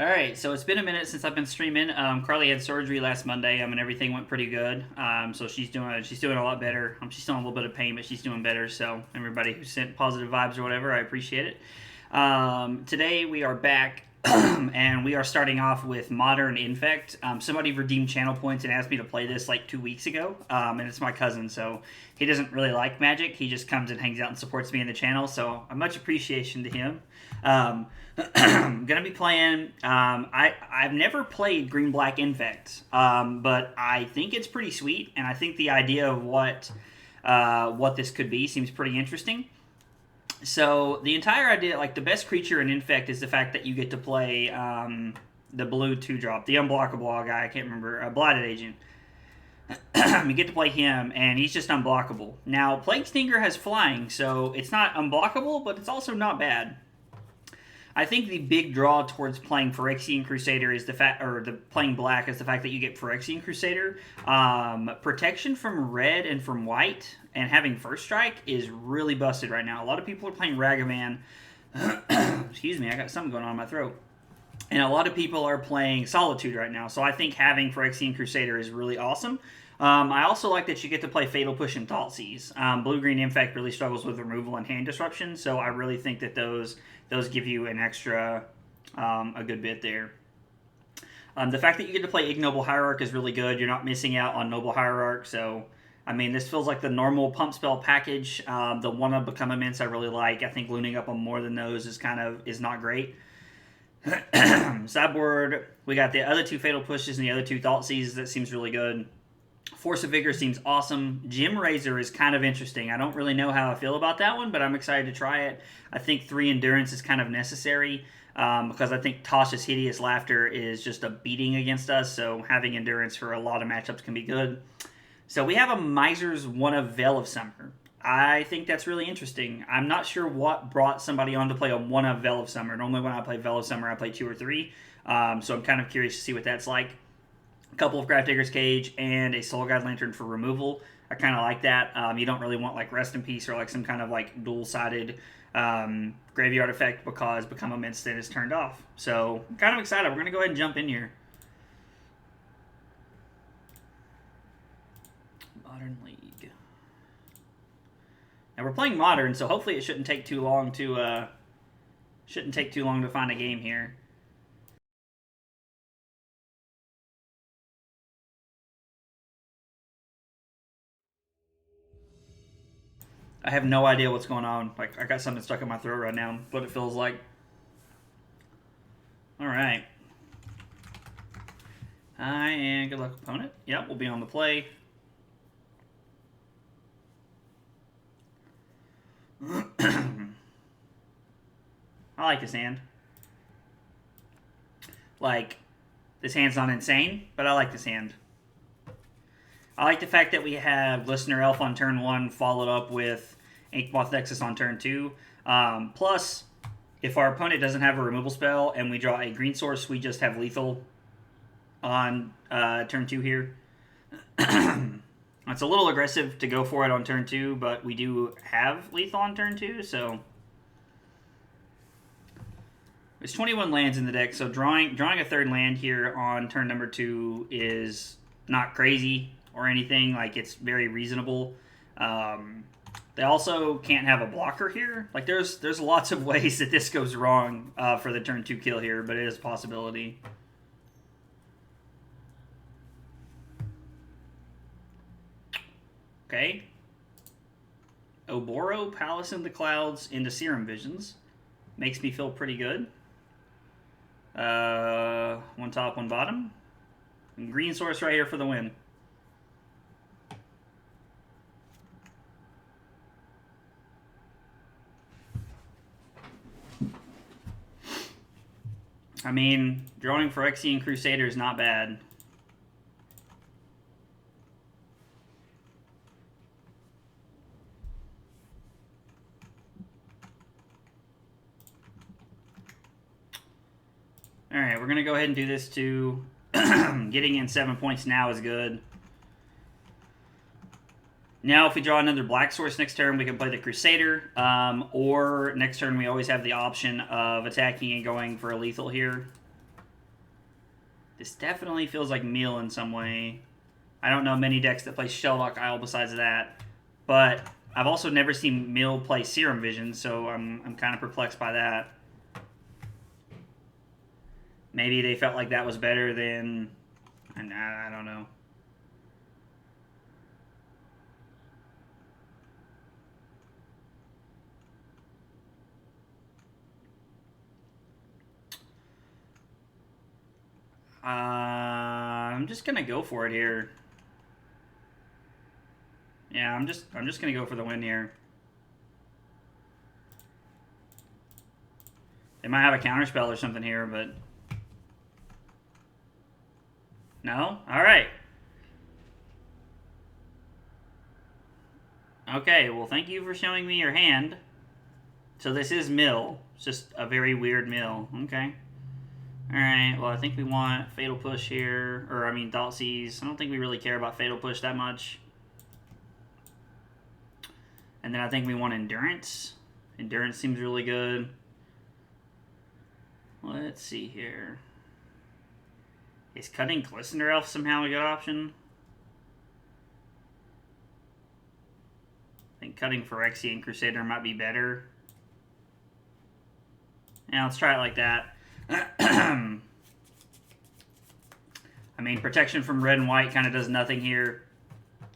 All right, so it's been a minute since I've been streaming. Carly had surgery last Monday. And everything went pretty good. So she's doing a lot better. She's still in a little bit of pain, but she's doing better. So everybody who sent positive vibes or whatever, I appreciate it. Today we are back, and we are starting off with Modern Infect. Somebody redeemed channel points and asked me to play this like 2 weeks ago, and it's my cousin, so he doesn't really like Magic. He just comes and hangs out and supports me in the channel, so a much appreciation to him. I'm gonna be playing. I've never played Green Black Infect, but I think it's pretty sweet, and I think the idea of what this could be seems pretty interesting. So the entire idea, like the best creature in Infect, is the fact that you get to play the blue 2-drop, the unblockable guy. I can't remember, a Blighted Agent. You get to play him, and he's just unblockable. Now, Plague Stinger has flying, so it's not unblockable, but it's also not bad. I think the big draw towards playing Phyrexian Crusader is the fact, or the playing black is the fact that you get Phyrexian Crusader. Protection from red and from white, and having first strike is really busted right now. A lot of people are playing Ragavan. Excuse me, I got something going on in my throat. And a lot of people are playing Solitude right now, so I think having Phyrexian Crusader is really awesome. I also like that you get to play Fatal Push and Thoughtseize. Blue-Green Infect really struggles with removal and hand disruption, so I really think that those give you an extra, a good bit there. The fact that you get to play Ignoble Hierarch is really good. You're not missing out on Noble Hierarch, so I mean, this feels like the normal pump spell package. The one of Become Immense I really like. I think looting up on more than those is not great. Sideboard, we got the other 2 Fatal Pushes and the other 2 Thoughtseizes. That seems really good. Force of Vigor seems awesome. Gemrazer is kind of interesting. I don't really know how I feel about that one, but I'm excited to try it. I think 3 Endurance is kind of necessary, because I think Tasha's Hideous Laughter is just a beating against us, so having Endurance for a lot of matchups can be good. So we have a Miser's one of Veil of Summer. I think that's really interesting. I'm not sure what brought somebody on to play a one of Veil of Summer. Normally when I play Veil of Summer, I play 2 or 3, so I'm kind of curious to see what that's like. A couple of Grafdigger's Cage and a Soul Guide Lantern for removal. I kind of like that. You don't really want like Rest in Peace or like some kind of like dual-sided graveyard effect, because Become Immense then is turned off. So I'm kind of excited. We're going to go ahead and jump in here. Modern League. Now we're playing Modern, so hopefully it shouldn't take too long to find a game here. I have no idea what's going on. Like, I got something stuck in my throat right now. What it feels like. Alright. And good luck, opponent. Yep, we'll be on the play. I like this hand. Like, this hand's not insane, but I like this hand. I like the fact that we have Glistener Elf on turn 1, followed up with Inkmoth Nexus on turn 2. Plus, if our opponent doesn't have a removal spell and we draw a green source, we just have lethal on turn 2 here. It's a little aggressive to go for it on turn 2, but we do have lethal on turn 2, so there's 21 lands in the deck, so drawing a third land here on turn number 2 is not crazy or anything. Like, it's very reasonable. They also can't have a blocker here. Like, there's lots of ways that this goes wrong for the turn 2 kill here, but it is a possibility. Okay. Oboro, Palace in the Clouds into Serum Visions. Makes me feel pretty good. 1 top, 1 bottom. And green source right here for the win. I mean, drawing Phyrexian Crusader is not bad. Alright, we're going to go ahead and do this too. Getting in 7 points now is good. Now, if we draw another black source next turn, we can play the Crusader. Or next turn, we always have the option of attacking and going for a lethal here. This definitely feels like Mill in some way. I don't know many decks that play Shelldock Isle besides that, but I've also never seen Mill play Serum Vision, so I'm kind of perplexed by that. Maybe they felt like that was better than... I don't know. I'm just gonna go for it here. Yeah, I'm just gonna go for the win here. They might have a counterspell or something here, but no. All right. Okay. Well, thank you for showing me your hand. So this is Mill. It's just a very weird Mill. Okay. Alright, well, I think we want Fatal Push here. Or, I mean, Thoughtseize. I don't think we really care about Fatal Push that much. And then I think we want Endurance. Endurance seems really good. Let's see here. Is cutting Glistener Elf somehow a good option? I think cutting Phyrexian Crusader might be better. Yeah, let's try it like that. I mean, protection from red and white kind of does nothing here.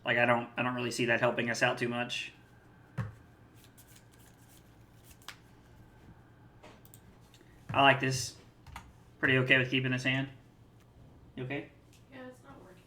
Like, I don't really see that helping us out too much. I like this. Pretty okay with keeping this hand. You okay? Yeah, it's not working.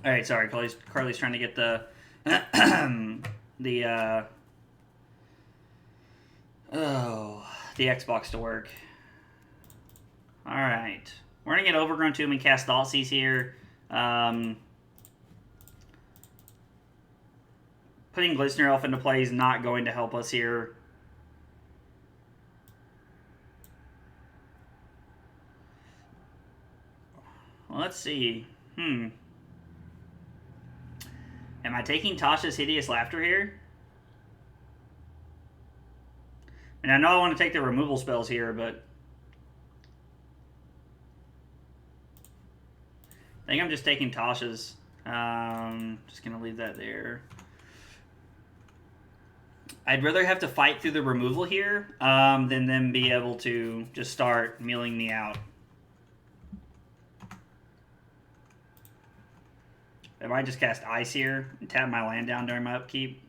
All right, sorry, Carly's trying to get the the the Xbox to work. All right, we're gonna get Overgrown Tomb and cast Thoughtseize here. Putting Glistener Elf into play is not going to help us here. Well, let's see. Am I taking Tasha's Hideous Laughter here? And I know I want to take the removal spells here, but I think I'm just taking Tasha's. Just going to leave that there. I'd rather have to fight through the removal here than them be able to just start milling me out. I might just cast Ice here and tap my land down during my upkeep.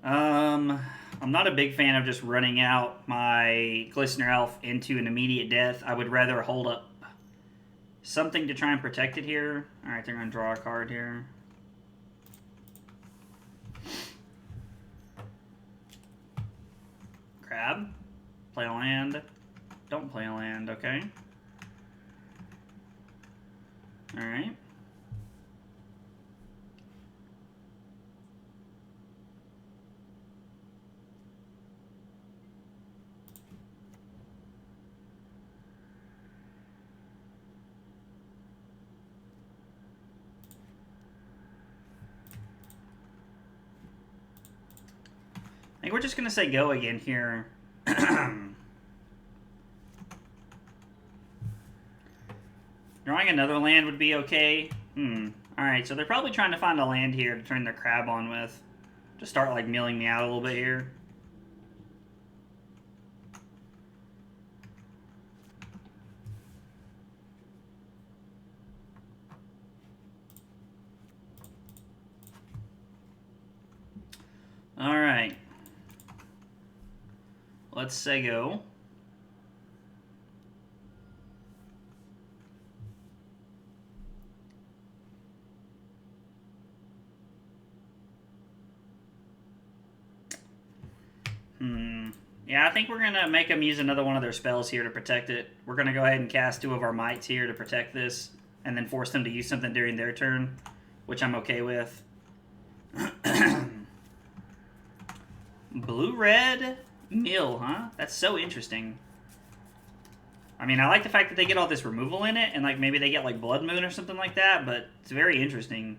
I'm not a big fan of just running out my Glistener Elf into an immediate death. I would rather hold up something to try and protect it here. Alright, they're going to draw a card here. Crab. Play a land. Don't play a land, okay. Alright. I think we're just going to say go again here. Drawing another land would be okay. Alright, so they're probably trying to find a land here to turn their crab on with. Just start, like, milling me out a little bit here. let's say go. Yeah, I think we're going to make them use another one of their spells here to protect it. We're going to go ahead and cast 2 of our Mights here to protect this, and then force them to use something during their turn, which I'm okay with. Blue-red Mill, huh? That's so interesting. I mean, I like the fact that they get all this removal in it, and like maybe they get like Blood Moon or something like that, but it's very interesting.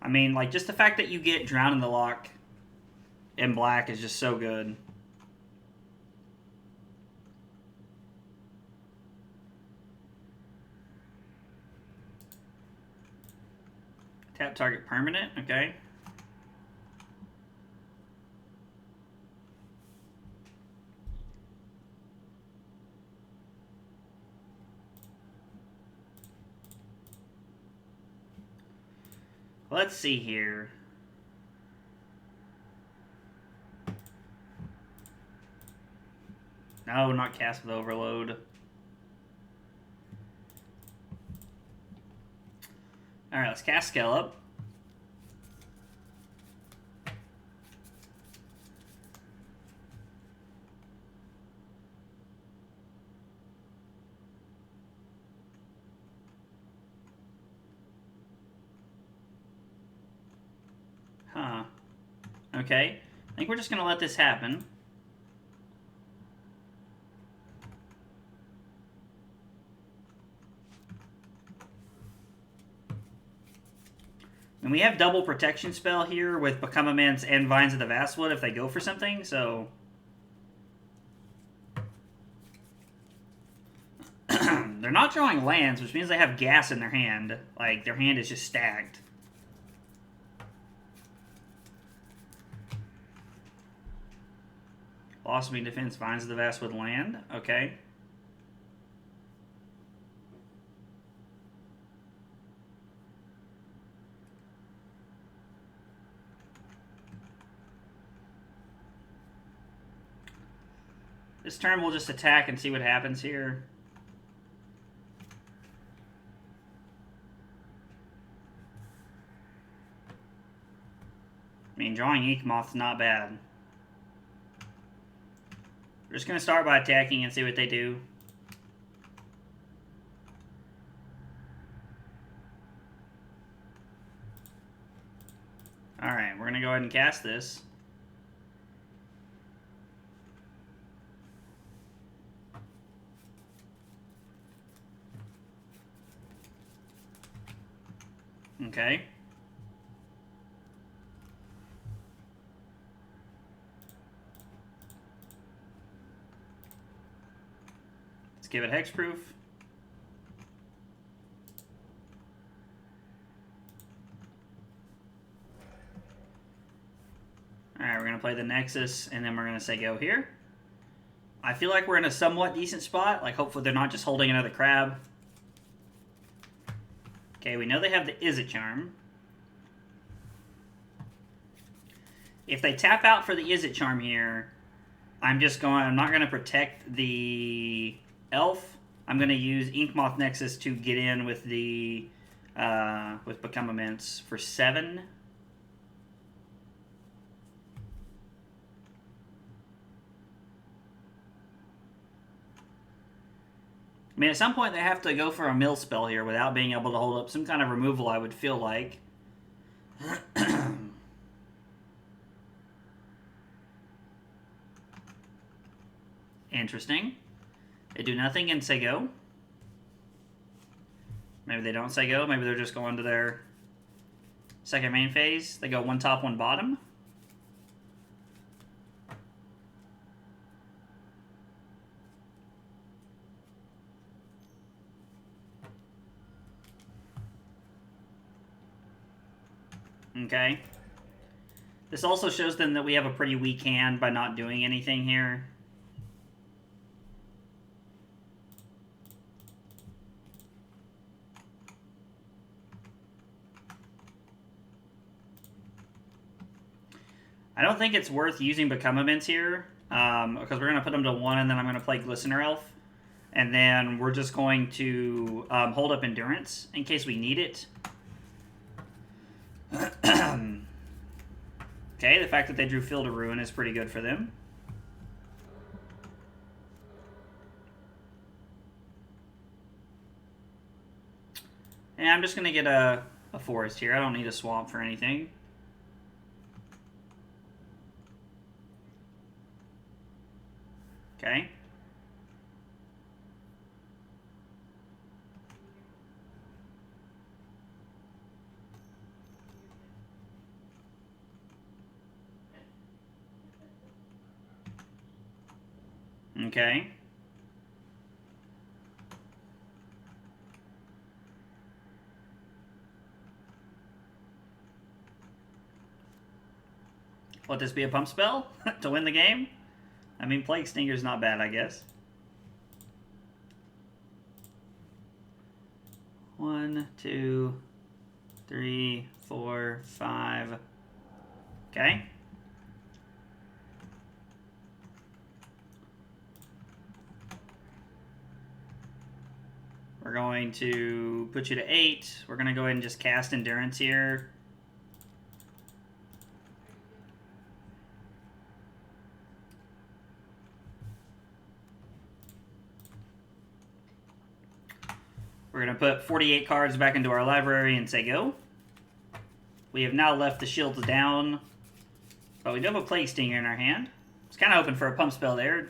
I mean, like, just the fact that you get Drown in the Loch in black is just so good. Tap target permanent, okay. Let's see here. No, not cast with Overload. Alright, let's cast Scallop. Huh. Okay. I think we're just going to let this happen. And we have double protection spell here with Become Immense and Vines of the Vastwood if they go for something, so... They're not drawing lands, which means they have gas in their hand. Like, their hand is just stacked. Blossoming Defense, Vines of the Vastwood land. Okay. This turn we'll just attack and see what happens here. I mean, drawing Inkmoth's not bad. We're just going to start by attacking and see what they do. Alright, we're going to go ahead and cast this. Okay. Let's give it hexproof. Alright, we're going to play the Nexus, and then we're going to say go here. I feel like we're in a somewhat decent spot. Like, hopefully they're not just holding another crab. Okay, we know they have the Izzet Charm. If they tap out for the Izzet Charm here, I'm not going to protect the Elf. I'm going to use Inkmoth Nexus to get in with the with Become Immense for 7. I mean, at some point they have to go for a mill spell here without being able to hold up some kind of removal, I would feel like. Interesting. They do nothing and say go. Maybe they don't say go. Maybe they're just going to their second main phase. They go 1 top, 1 bottom. Okay. This also shows them that we have a pretty weak hand by not doing anything here. I don't think it's worth using Become Immense here, because we're going to put them to 1, and then I'm going to play Glistener Elf. And then we're just going to hold up Endurance in case we need it. Okay, the fact that they drew Field of Ruin is pretty good for them. And I'm just going to get a forest here. I don't need a swamp for anything. Okay. Okay. Let this be a pump spell to win the game? I mean, Plague Stinger's not bad, I guess. 1, 2, 3, 4, 5. Okay. We're going to put you to 8. We're going to go ahead and just cast Endurance here. We're going to put 48 cards back into our library and say go. We have now left the shields down, but we do have a Plague Stinger in our hand. I was kind of hoping for a pump spell there.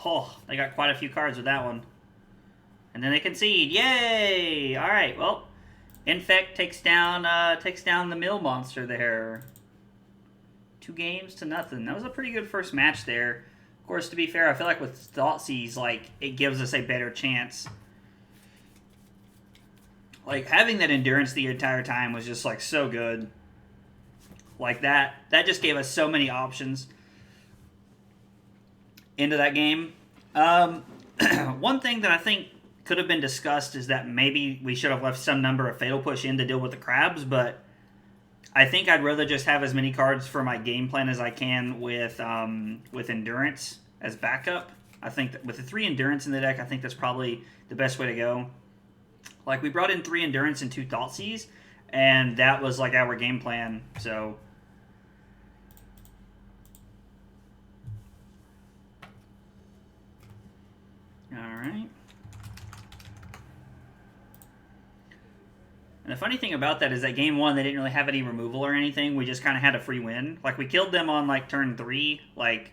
Oh, they got quite a few cards with that one. And then they concede. Yay! All right, well, Infect takes down the Mill monster there. 2 games to nothing. That was a pretty good first match there. Of course, to be fair, I feel like with Thoughtseize, like, it gives us a better chance. Like, having that Endurance the entire time was just, like, so good. Like, that just gave us so many options into that game. One thing that I think could have been discussed is that maybe we should have left some number of Fatal Push in to deal with the crabs, but I think I'd rather just have as many cards for my game plan as I can with Endurance as backup. I think that with the 3 Endurance in the deck, I think that's probably the best way to go. Like, we brought in 3 Endurance and 2 Thoughtseize, and that was like our game plan, so... Alright. And the funny thing about that is that game 1, they didn't really have any removal or anything. We just kind of had a free win. Like, we killed them on, like, turn 3. Like,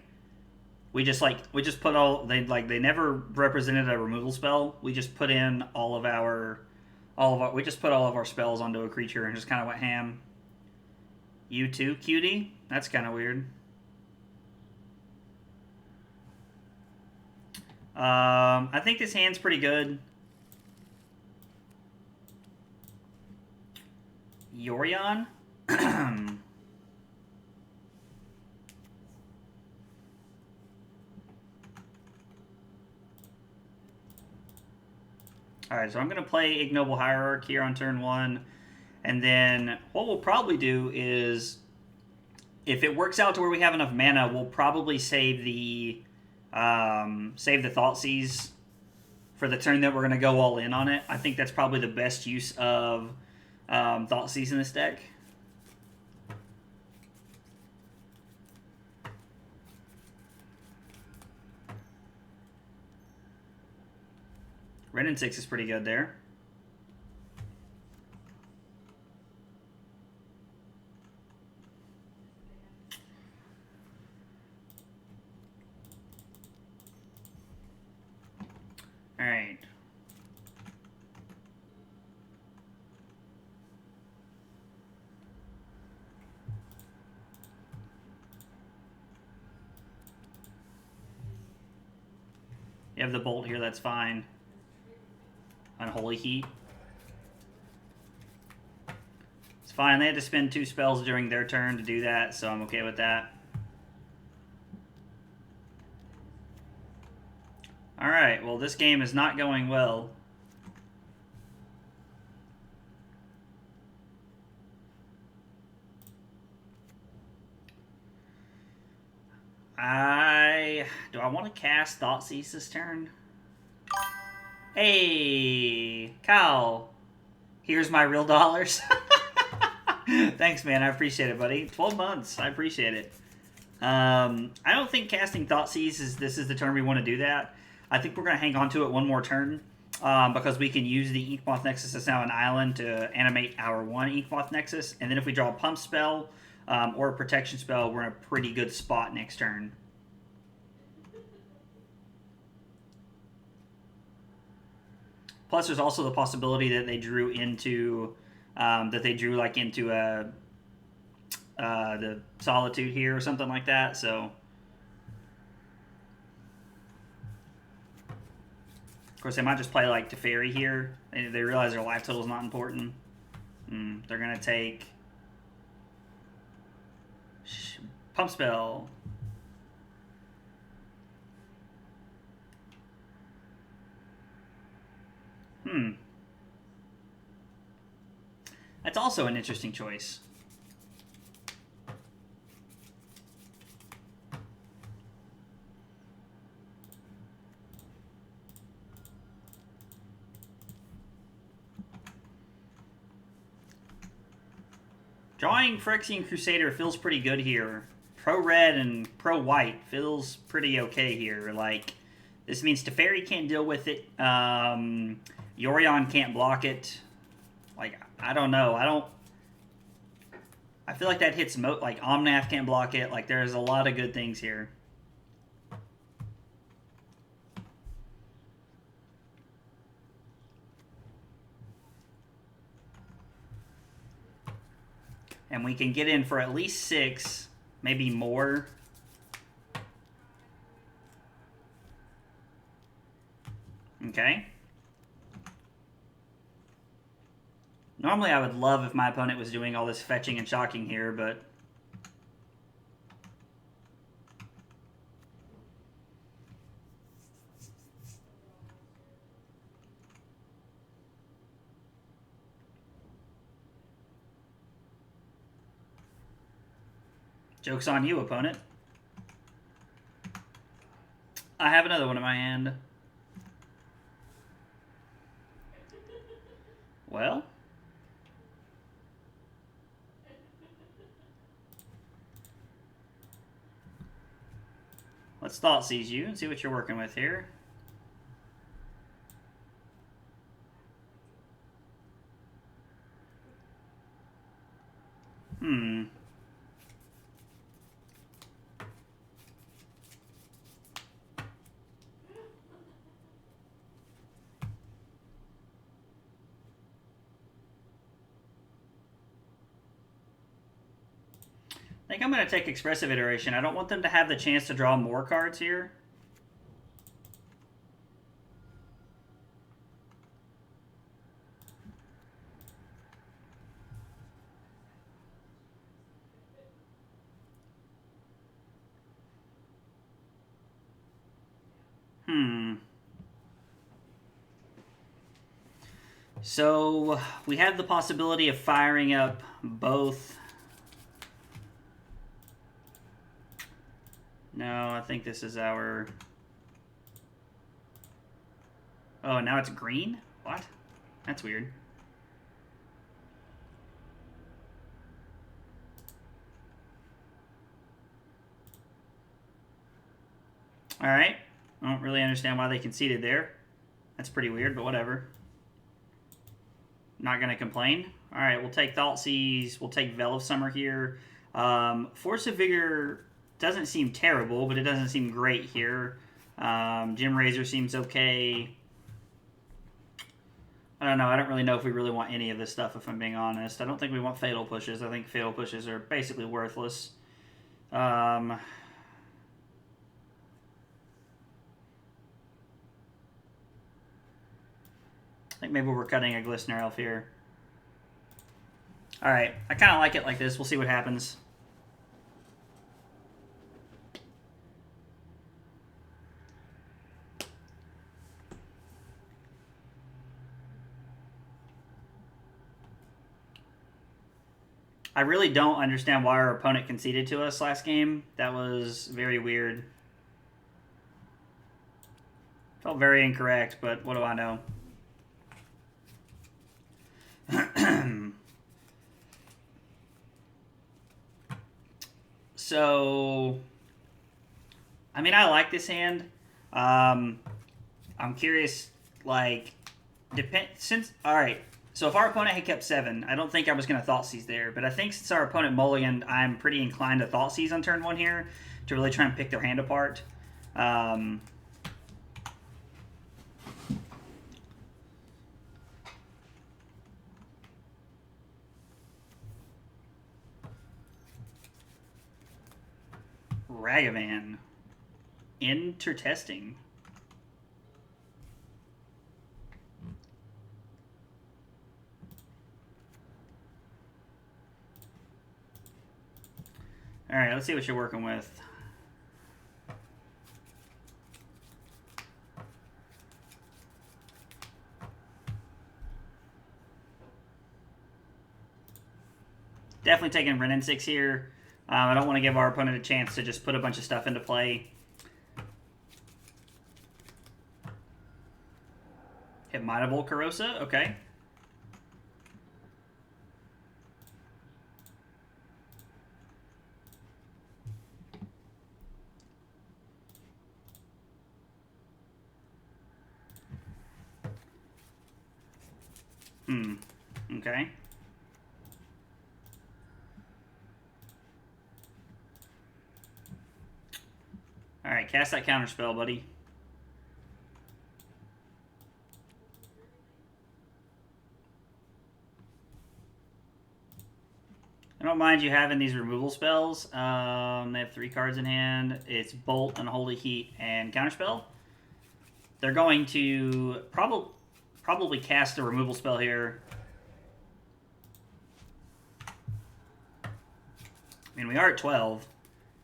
we just put all... They never represented a removal spell. We just put in we just put all of our spells onto a creature and just kind of went ham. You too, cutie? That's kind of weird. I think this hand's pretty good. Yorion? Alright, so I'm going to play Ignoble Hierarch here on turn 1. And then what we'll probably do is, if it works out to where we have enough mana, we'll probably save the Thoughtseize for the turn that we're going to go all in on it. I think that's probably the best use of Thoughtseize in this deck. Red and 6 is pretty good there. All right. You have the bolt here, that's fine. Unholy Heat. It's fine, they had to spend 2 spells during their turn to do that, so I'm okay with that. Alright, well this game is not going well. Do I want to cast Thoughtseize this turn? Hey, Kyle. Here's my real dollars. Thanks, man. I appreciate it, buddy. 12 months. I appreciate it. I don't think casting Thoughtseize is the turn we want to do that. I think we're going to hang on to it one more turn because we can use the Inkmoth Nexus that's now an island to animate our one Inkmoth Nexus. And then if we draw a pump spell or a protection spell, we're in a pretty good spot next turn. Plus, there's also the possibility that they drew into the Solitude here or something like that. So, of course, they might just play like Teferi here. They realize their life total is not important. They're gonna take pump spell. That's also an interesting choice. Drawing Phyrexian Crusader feels pretty good here. Pro red and pro white feels pretty okay here. Like, this means Teferi can't deal with it. Yorion can't block it. Like, I don't know. I feel like that hits like Omnath can't block it. Like, there's a lot of good things here. And we can get in for at least 6, maybe more. Okay. Normally I would love if my opponent was doing all this fetching and shocking here, but... Joke's on you, opponent. I have another one in my hand. Well... let's Thoughtseize you and see what you're working with here. I think I'm going to take Expressive Iteration. I don't want them to have the chance to draw more cards here. So we have the possibility of firing up both. No, I think this is our... oh, now it's green? What? That's weird. Alright. I don't really understand why they conceded there. That's pretty weird, but whatever. Not going to complain. Alright, we'll take Thoughtseize. We'll take Veil of Summer here. Force of Vigor doesn't seem terrible, but it doesn't seem great here. Gemrazer seems okay. I don't know. I don't really know if we really want any of this stuff, if I'm being honest. I don't think we want Fatal Pushes. I think Fatal Pushes are basically worthless. I think maybe we're cutting a Glistener Elf here. Alright, I kind of like it like this. We'll see what happens. I really don't understand why our opponent conceded to us last game. That was very weird. Felt very incorrect, but what do I know? So, I mean, I like this hand. I'm curious, like, all right, so if our opponent had kept 7, I don't think I was going to Thoughtseize there, but I think since our opponent mulliganed, I'm pretty inclined to Thoughtseize on turn 1 here to really try and pick their hand apart. Ragavan. Intertesting. Alright, let's see what you're working with. Definitely taking Renin 6 here. I don't want to give our opponent a chance to just put a bunch of stuff into play. Hit Might of Old Krosa, okay. Okay. Alright, cast that counterspell, buddy. I don't mind you having these removal spells. They have 3 cards in hand. It's Bolt, Unholy Heat, and Counterspell. They're going to probably cast a removal spell here. I mean, we are at 12.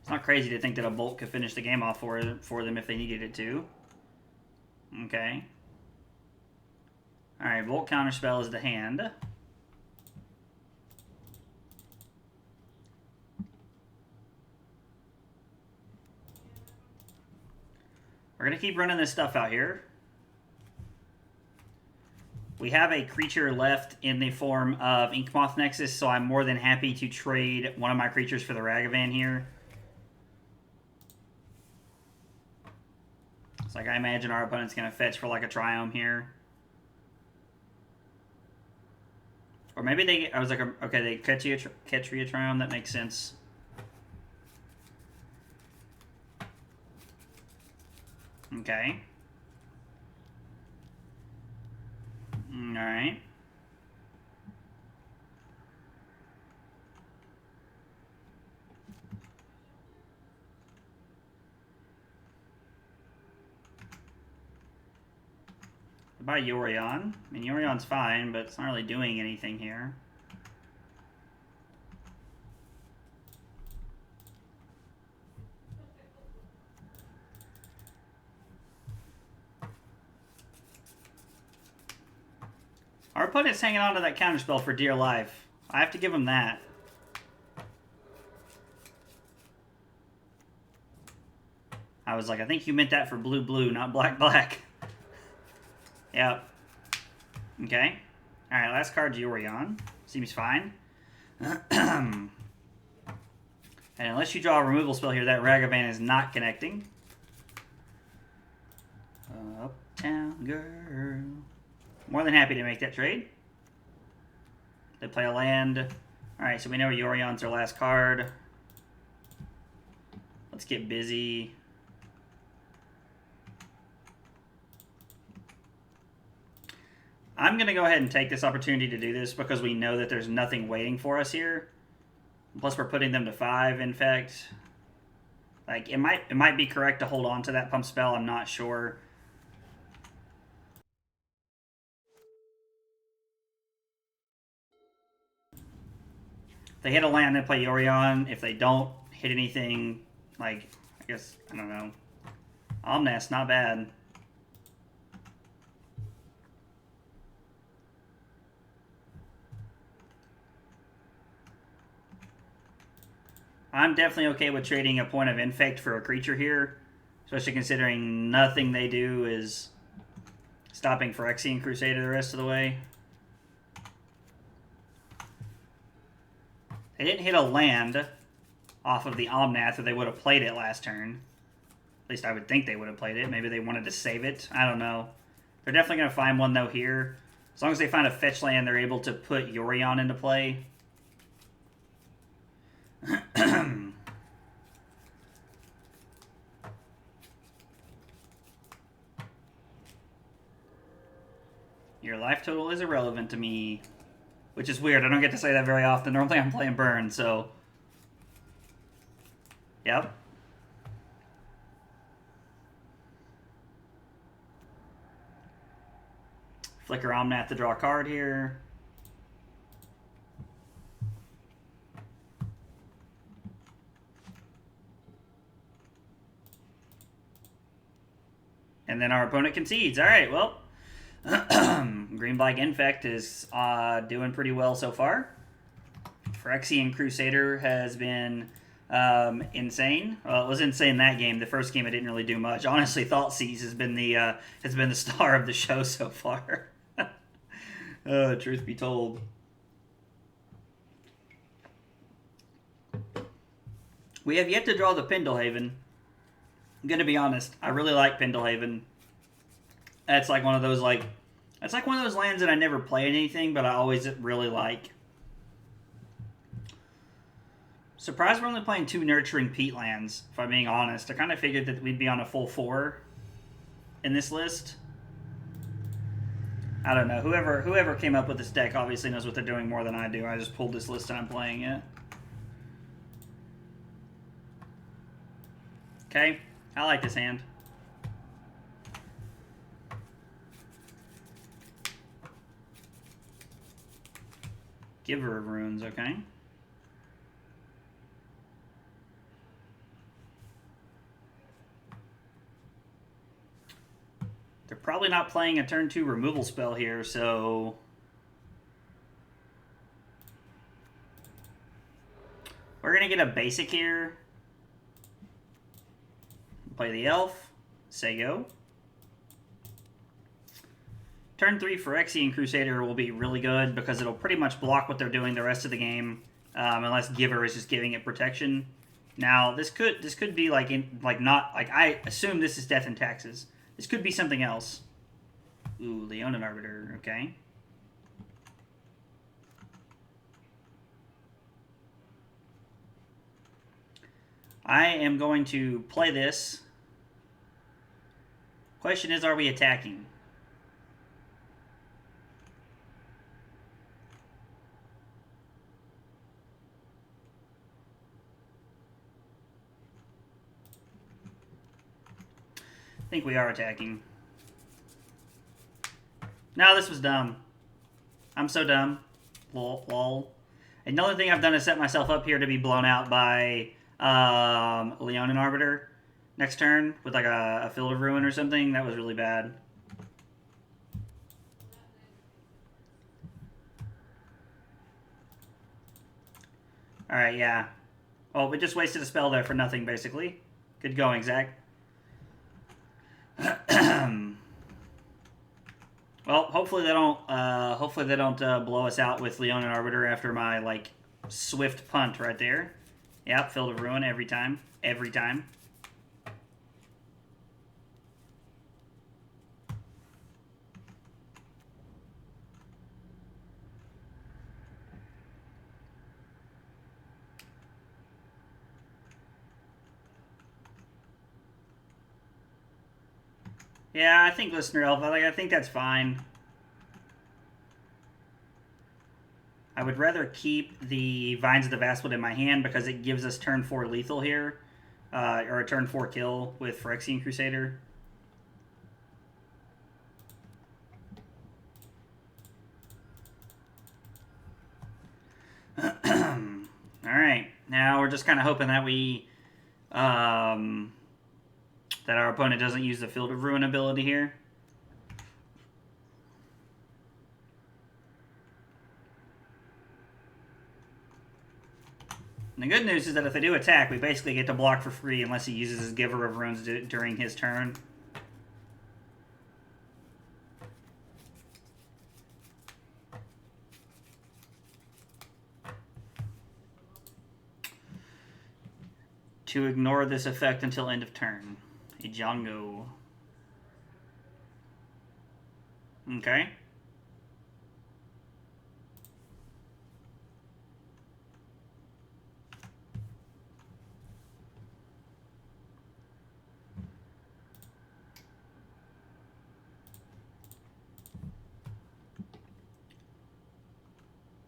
It's not crazy to think that a Bolt could finish the game off for them if they needed it to. Okay. Alright, Bolt Counterspell is the hand. We're going to keep running this stuff out here. We have a creature left in the form of Inkmoth Nexus, so I'm more than happy to trade one of my creatures for the Ragavan here. It's like I imagine our opponent's going to fetch for like a Triome here. Or maybe they, I was like, okay, they catch a Triome, that makes sense. Okay. Alright. By Yorion. I mean, Yorion's fine, but it's not really doing anything here. Our opponent's hanging on to that counterspell for dear life. I have to give him that. I was like, I think you meant that for blue-blue, not black-black. Yep. Okay. Alright, last card's Yorion. Seems fine. And unless you draw a removal spell here, that Ragavan is not connecting. Uptown girl. More than happy to make that trade. They play a land. Alright, so we know Yorion's our last card. Let's get busy. I'm going to go ahead and take this opportunity to do this because we know that there's nothing waiting for us here. Plus, we're putting them to 5, Infect. Like, it might be correct to hold on to that pump spell. I'm not sure. If they hit a land, they play Yorion. If they don't hit anything, like, I guess, I don't know. Omnath's not bad. I'm definitely okay with trading a point of Infect for a creature here, especially considering nothing they do is stopping Phyrexian Crusader the rest of the way. They didn't hit a land off of the Omnath, or they would have played it last turn. At least I would think they would have played it. Maybe they wanted to save it. I don't know. They're definitely going to find one, though, here. As long as they find a fetch land, they're able to put Yorion into play. Your life total is irrelevant to me. Which is weird. I don't get to say that very often. Normally I'm playing burn, so... Yep. Flicker Omnath to draw a card here. And then our opponent concedes. Alright, well... Green-Black Infect is doing pretty well so far. Phyrexian Crusader has been insane. Well, it was insane that game. The first game it didn't really do much. Honestly, Thoughtseize has been the star of the show so far. Truth be told. We have yet to draw the Pendelhaven. I'm gonna be honest. I really like Pendelhaven. It's like one of those it's like one of those lands that I never play in anything, but I always really like. Surprised we're only playing 2 Nurturing Peatlands, if I'm being honest. I kind of figured that we'd be on a full 4 in this list. I don't know. Whoever came up with this deck obviously knows what they're doing more than I do. I just pulled this list and I'm playing it. Okay, I like this hand. Giver of Runes, okay. They're probably not playing a turn 2 removal spell here, so... We're going to get a basic here. Play the Elf. Say go. Turn 3 Phyrexian Crusader will be really good because it'll pretty much block what they're doing the rest of the game, unless Giver is just giving it protection. Now this could be I assume this is Death and Taxes. This could be something else. Ooh, Leonin Arbiter, okay. I am going to play this. Question is, are we attacking? I think we are attacking. No, this was dumb. I'm so dumb. Lol. Another thing I've done is set myself up here to be blown out by Leonin Arbiter next turn with like a Field of Ruin or something. That was really bad. Alright, yeah. Oh, we just wasted a spell there for nothing, basically. Good going, Zach. Well, hopefully they don't blow us out with Leonin Arbiter after my swift punt right there. Yep, Field of Ruin every time. Every time. Yeah, I think Glistener Elf, I think that's fine. I would rather keep the Vines of the Vastwood in my hand because it gives us turn 4 lethal here. Or a turn 4 kill with Phyrexian Crusader. Alright, now we're just kind of hoping that we... that our opponent doesn't use the Field of Ruin ability here. And the good news is that if they do attack, we basically get to block for free unless he uses his Giver of Runes during his turn. To ignore this effect until end of turn. A Django. Okay.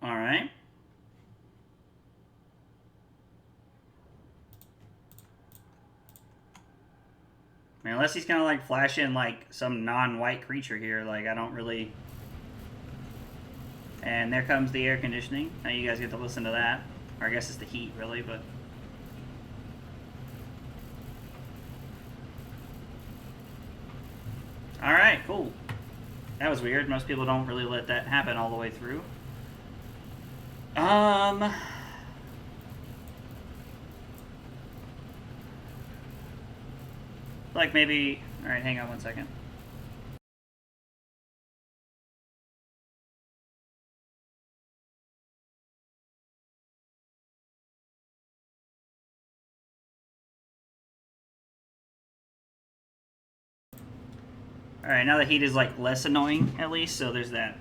All right. I mean, unless he's gonna like flash in like some non-white creature here, like I don't really. And there comes the air conditioning. Now you guys get to listen to that, or I guess it's the heat, really, but. All right, cool. That was weird. Most people don't really let that happen all the way through. Like maybe... Alright, hang on one second. Alright, now the heat is like less annoying, at least, so there's that.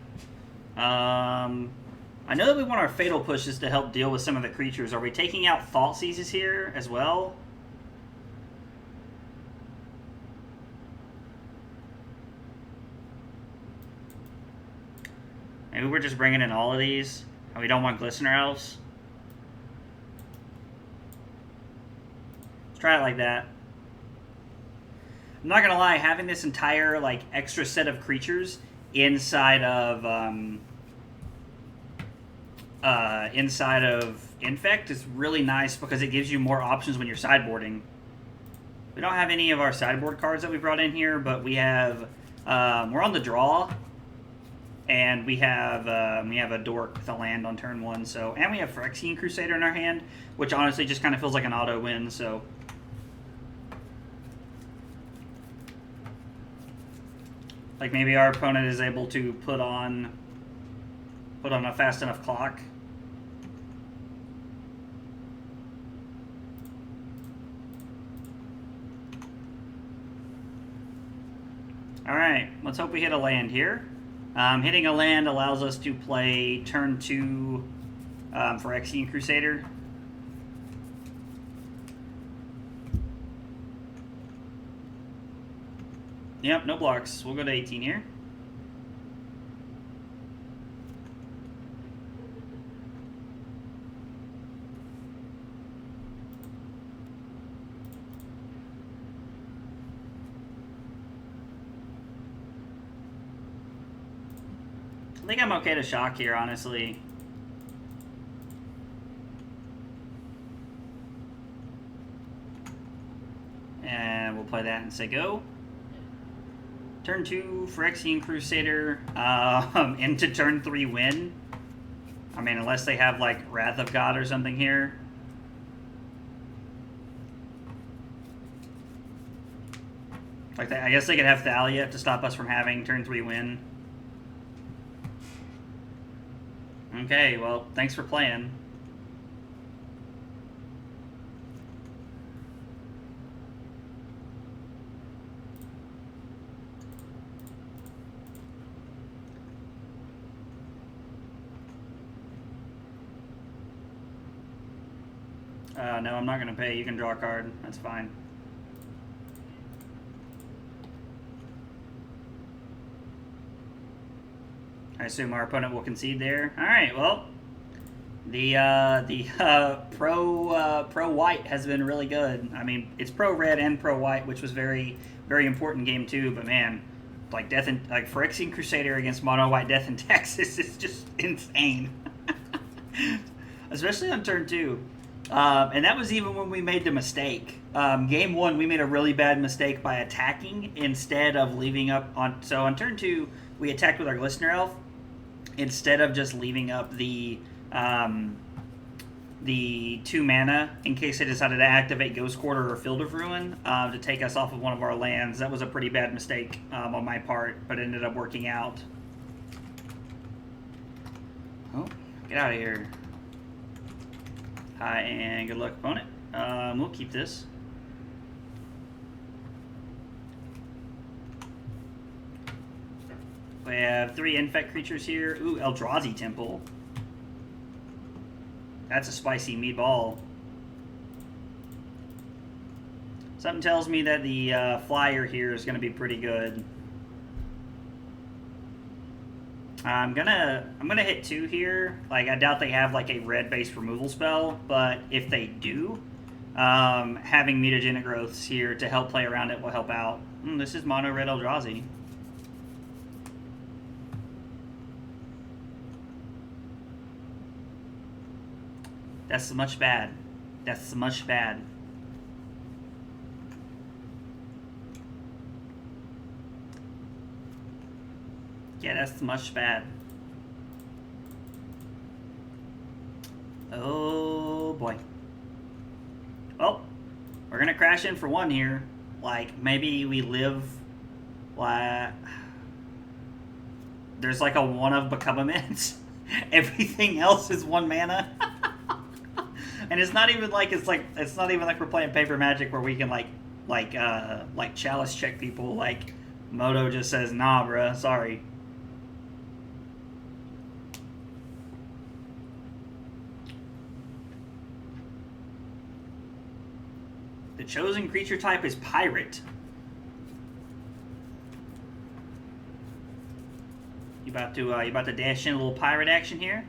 I know that we want our Fatal Pushes to help deal with some of the creatures. Are we taking out Thoughtseizes here as well? Maybe we're just bringing in all of these, and we don't want Glistener Elves. Let's try it like that. I'm not gonna lie, having this entire like extra set of creatures inside of Infect is really nice because it gives you more options when you're sideboarding. We don't have any of our sideboard cards that we brought in here, but we have we're on the draw. And we have a Dork with a land on turn 1, so, and we have Phyrexian Crusader in our hand, which honestly just kind of feels like an auto win. So, like maybe our opponent is able to put on a fast enough clock. All right, let's hope we hit a land here. Hitting a land allows us to play turn 2 Phyrexian Crusader. Yep, no blocks. We'll go to 18 here. I think I'm okay to shock here, honestly. And we'll play that and say go. Turn 2, Phyrexian Crusader into turn 3 win. I mean, unless they have, like, Wrath of God or something here. Like, I guess they could have Thalia to stop us from having turn 3 win. Okay, well, thanks for playing. No, I'm not going to pay. You can draw a card. That's fine. I assume our opponent will concede there. All right, well, the pro white has been really good. I mean, it's pro red and pro white, which was very important game too. But man, like Phyrexian Crusader against mono white Death in Texas is just insane, especially on turn 2. And that was even when we made the mistake. Game 1, we made a really bad mistake by attacking instead of leaving up on. So on turn 2, we attacked with our Glistener Elf instead of just leaving up the the 2 mana in case they decided to activate Ghost Quarter or Field of Ruin to take us off of one of our lands. That was a pretty bad mistake on my part, but it ended up working out. Oh, get out of here. Hi, and good luck, opponent. We'll keep this. We have 3 Infect creatures here. Ooh, Eldrazi Temple. That's a spicy meatball. Something tells me that the flyer here is going to be pretty good. I'm gonna hit 2 here. Like, I doubt they have like a red-based removal spell, but if they do, having Mutagenic Growths here to help play around it will help out. This is mono red Eldrazi. That's much bad. That's much bad. Yeah, that's much bad. Oh boy. Well, we're gonna crash in for 1 here. Like, maybe we live. There's like a 1 of Become Immense. Everything else is 1 mana. And it's not even like we're playing Paper Magic where we can like chalice check people. Like, Moto just says, nah, bruh, sorry. The chosen creature type is Pirate. You about to dash in a little pirate action here?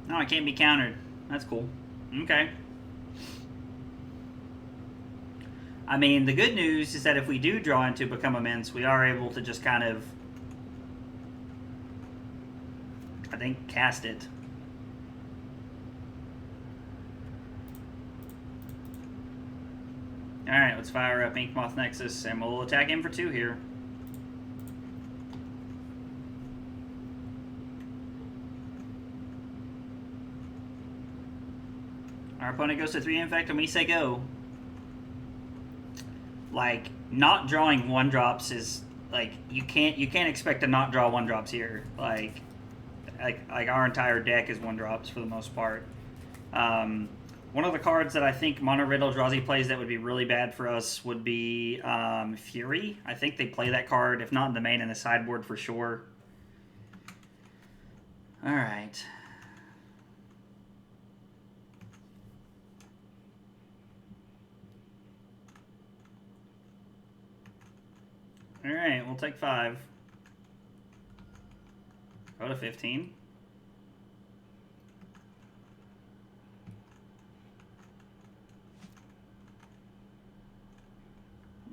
No, it can't be countered. That's cool. Okay. I mean, the good news is that if we do draw into Become Immense, we are able to just kind of, I think, cast it. Alright, let's fire up Inkmoth Nexus, and we'll attack him for 2 here. Our opponent goes to 3 Infect, and we say go. Like, not drawing 1-drops is, like, you can't expect to not draw 1-drops here. Like our entire deck is 1-drops for the most part. One of the cards that I think Mono Red Eldrazi plays that would be really bad for us would be Fury. I think they play that card, if not in the main, in the sideboard for sure. Alright. Alright, we'll take 5. Go to 15.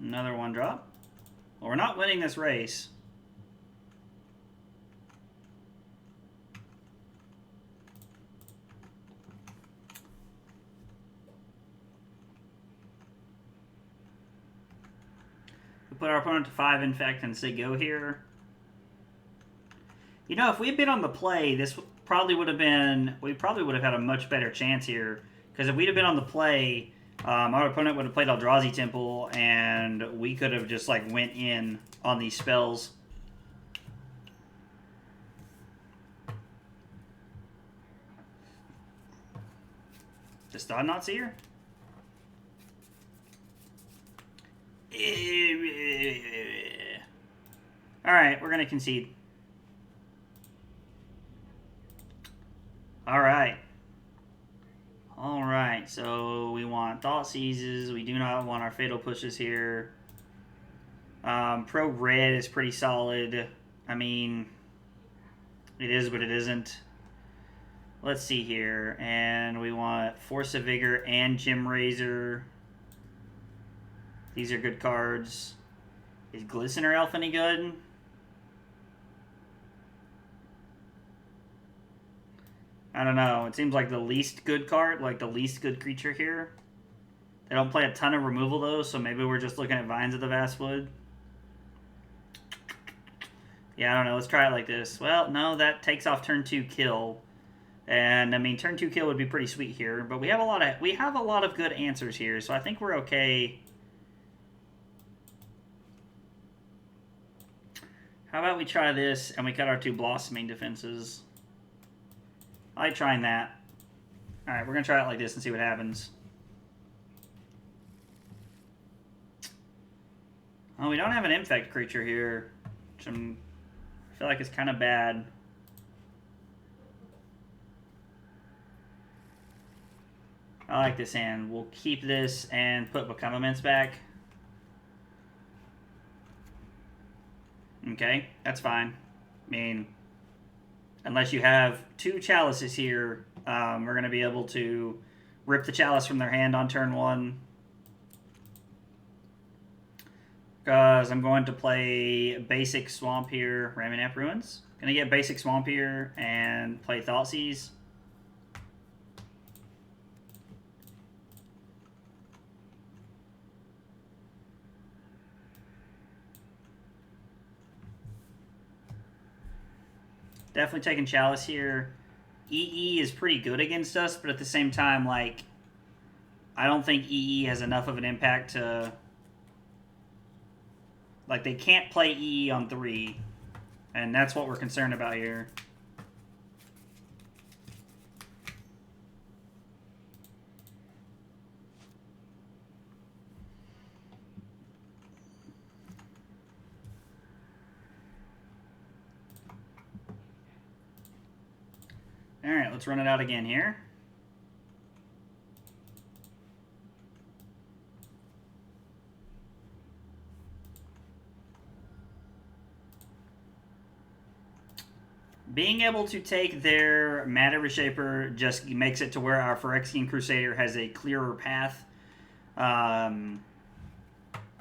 Another 1-drop. Well, we're not winning this race. We put our opponent to 5 Infect and say go here. You know, if we had been on the play, this probably would have been, we probably would have had a much better chance here. Because if we'd have been on the play, our opponent would have played Eldrazi Temple, and we could have just like went in on these spells. Does Thoughtseize? Alright, we're going to concede. Alright. Alright, so we want Thoughtseizes. We do not want our Fatal Pushes here. Pro Red is pretty solid. I mean, it is, but it isn't. Let's see here. And we want Force of Vigor and Gemrazer. These are good cards. Is Glistener Elf any good? I don't know. It seems like the least good card, like the least good creature here. They don't play a ton of removal though, so maybe we're just looking at Vines of the Vastwood. Yeah, I don't know. Let's try it like this. Well, no, that takes off turn 2 kill. And I mean, turn 2 kill would be pretty sweet here, but we have a lot of good answers here, so I think we're okay. How about we try this and we cut our 2 blossoming defenses? I like trying that. All right, we're gonna try it like this and see what happens. Oh, we don't have an infect creature here, which I feel like is kind of bad. I like this hand. We'll keep this and put Become Immense back. Okay, that's fine. I mean, unless you have 2 chalices here, we're going to be able to rip the chalice from their hand on turn 1. Because I'm going to play basic Swamp here, Raminap Ruins. Going to get basic Swamp here and play Thoughtseize. Definitely taking Chalice here. EE is pretty good against us, but at the same time, like, I don't think EE has enough of an impact to... Like, they can't play EE on 3, and that's what we're concerned about here. Alright, let's run it out again here. Being able to take their Matter Reshaper just makes it to where our Phyrexian Crusader has a clearer path to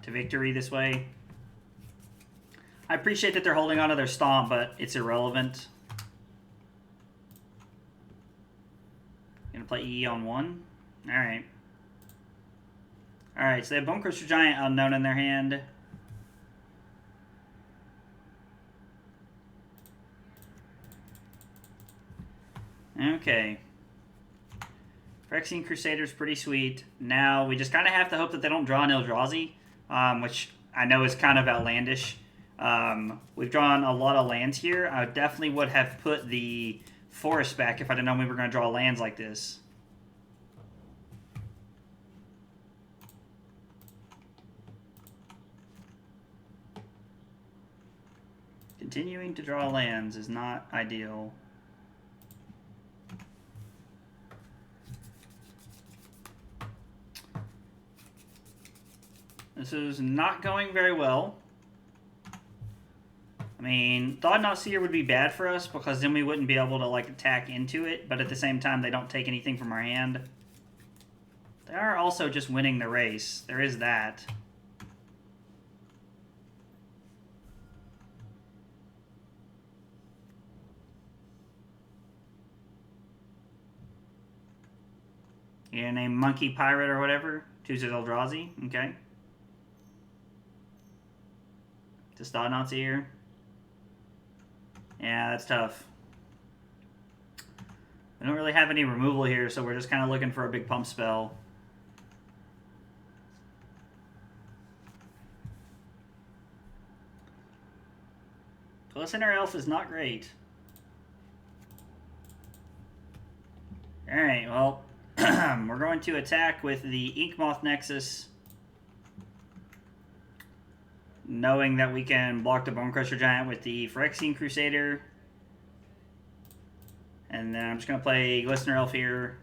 victory this way. I appreciate that they're holding on to their Stomp, but it's irrelevant. Gonna play EE on 1. Alright. Alright, so they have Bone Crusher Giant Unknown in their hand. Okay. Phyrexian Crusader's pretty sweet. Now, we just kind of have to hope that they don't draw an Eldrazi, which I know is kind of outlandish. We've drawn a lot of lands here. I definitely would have put the forest back if I didn't know we were going to draw lands like this. Continuing to draw lands is not ideal. This is not going very well. I mean, Thoughtseize would be bad for us because then we wouldn't be able to like attack into it, but at the same time they don't take anything from our hand. They are also just winning the race. There is that. You name Monkey Pirate or whatever. Chooses Eldrazi. Okay. Just Thoughtseize here. Yeah, that's tough. We don't really have any removal here, so we're just kind of looking for a big pump spell. Glistener Elf is not great. Alright, well, we're going to attack with the Inkmoth Nexus, knowing that we can block the Bone Crusher Giant with the Phyrexian Crusader. And then I'm just going to play Glistener Elf here.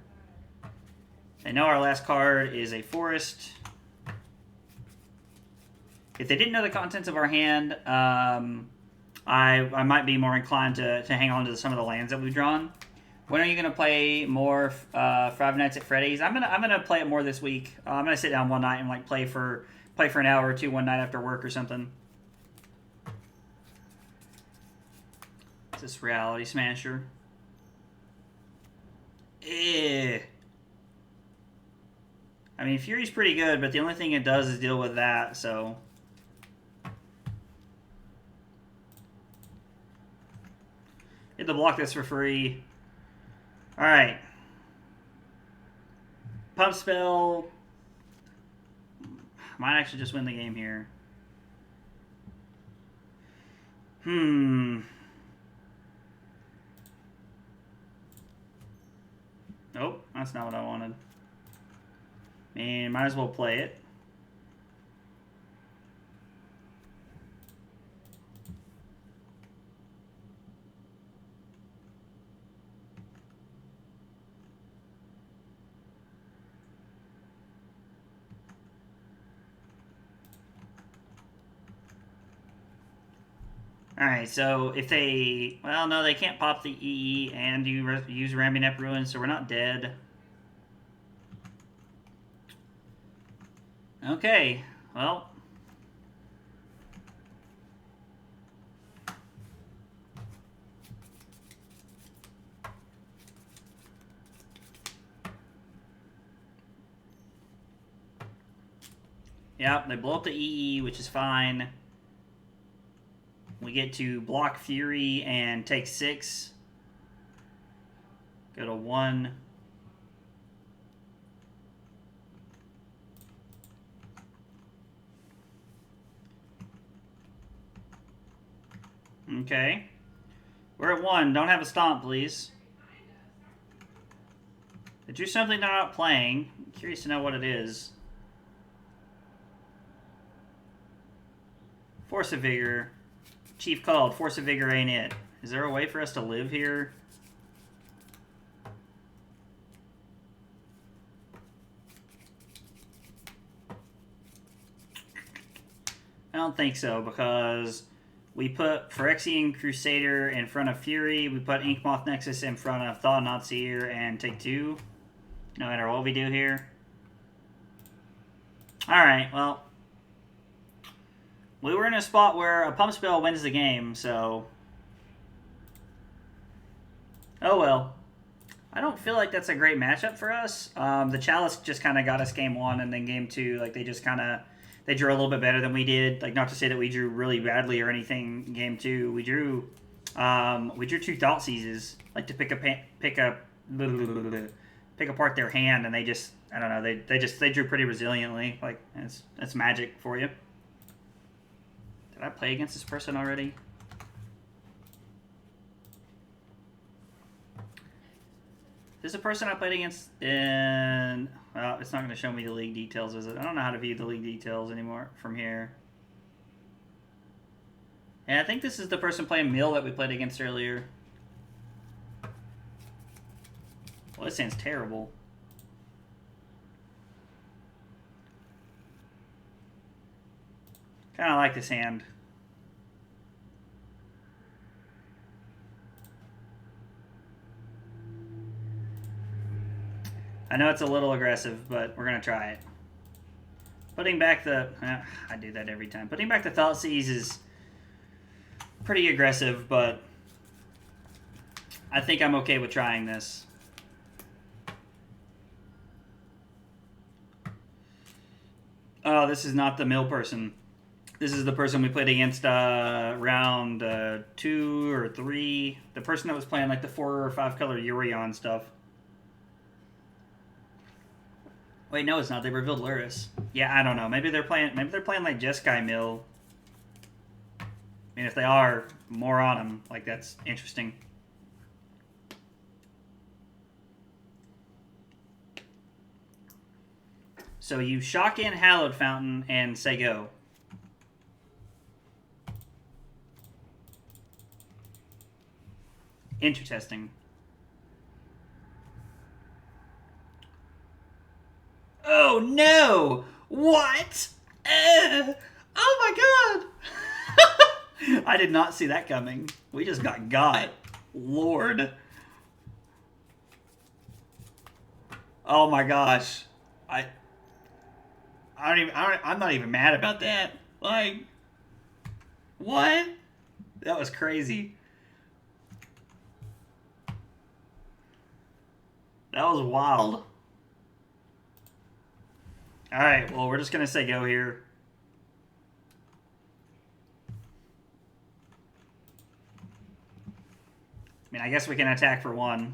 I know our last card is a forest. If they didn't know the contents of our hand, I might be more inclined to hang on to some of the lands that we've drawn. When are you going to play more Five Nights at Freddy's? I'm gonna play it more this week. I'm going to sit down one night and like play for an hour or two one night after work or something. Is this Reality Smasher? I mean, Fury's pretty good, but the only thing it does is deal with that, so... Get the block this for free. Alright. Pump spell. Might actually just win the game here. Nope, that's not what I wanted. And might as well play it. Alright, so if they... Well, no, they can't pop the EE and use Ramping Up Ruin, so we're not dead. Okay, well... Yep, they blow up the EE, which is fine. We get to block Fury and take 6. Go to 1. Okay. We're at 1. Don't have a stomp, please. They drew something they're not playing. I'm curious to know what it is. Force of Vigor. Chief called. Force of Vigor ain't it. Is there a way for us to live here? I don't think so, because we put Phyrexian Crusader in front of Fury, we put Inkmoth Nexus in front of Thoughtseize and take 2. No matter what we do here. Alright, well... We were in a spot where a pump spell wins the game, so... Oh well. I don't feel like that's a great matchup for us. The Chalice just kind of got us game 1, and then game 2, like, they just kind of... They drew a little bit better than we did. Like, not to say that we drew really badly or anything game 2. We drew 2 Thoughtseizes, like, to pick apart their hand, and they just... I don't know, they drew pretty resiliently. Like, that's magic for you. Did I play against this person already? This is a person I played against in... Well, it's not going to show me the league details, is it? I don't know how to view the league details anymore from here. And I think this is the person playing Mill that we played against earlier. Well, this sounds terrible. Kind of like this hand. I know it's a little aggressive, but we're going to try it. Putting back the... I do that every time. Putting back the Thoughtseize is pretty aggressive, but I think I'm okay with trying this. Oh, this is not the Mill person. This is the person we played against round 2 or 3. The person that was playing like the 4 or 5 color Yorion stuff. Wait, no, it's not. They revealed Lurrus. Yeah, I don't know. Maybe they're playing like Jeskai Mill. I mean, if they are, more on them. Like, that's interesting. So you shock in Hallowed Fountain and say go. Interesting. Oh no! What? Oh my god! I did not see that coming. We just got. Lord. Oh my gosh. I'm not even mad about that. Like, what? That was crazy. That was wild. Alright, well, we're just going to say go here. I mean, I guess we can attack for 1.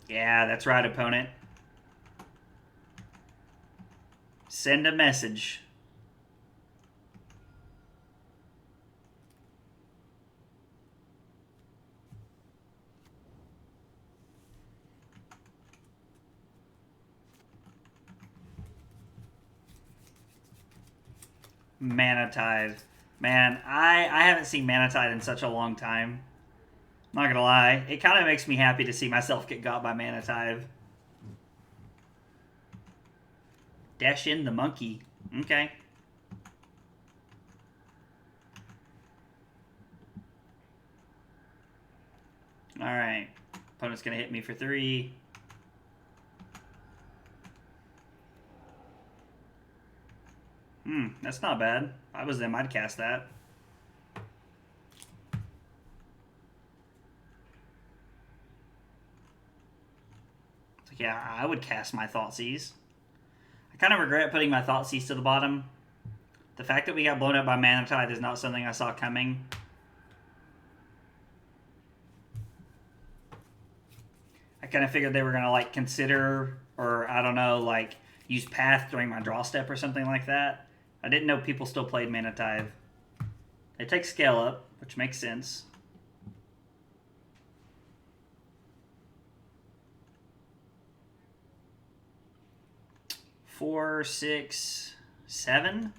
Yeah, that's right, opponent. Send a message. Mana Tithe. Man, I haven't seen Mana Tithe in such a long time. Not gonna lie. It kind of makes me happy to see myself get got by Mana Tithe. Dash in the monkey. Okay. Alright. Opponent's gonna hit me for 3. That's not bad. If I was them, I'd cast that. So yeah, I would cast my Thoughtseize. I kind of regret putting my Thoughtseize to the bottom. The fact that we got blown up by Mana Tithe is not something I saw coming. I kind of figured they were going to, like, consider, or I don't know, like, use Path during my draw step or something like that. I didn't know people still played Mana Tithe. They take Scale Up, which makes sense. Four, 6, 7.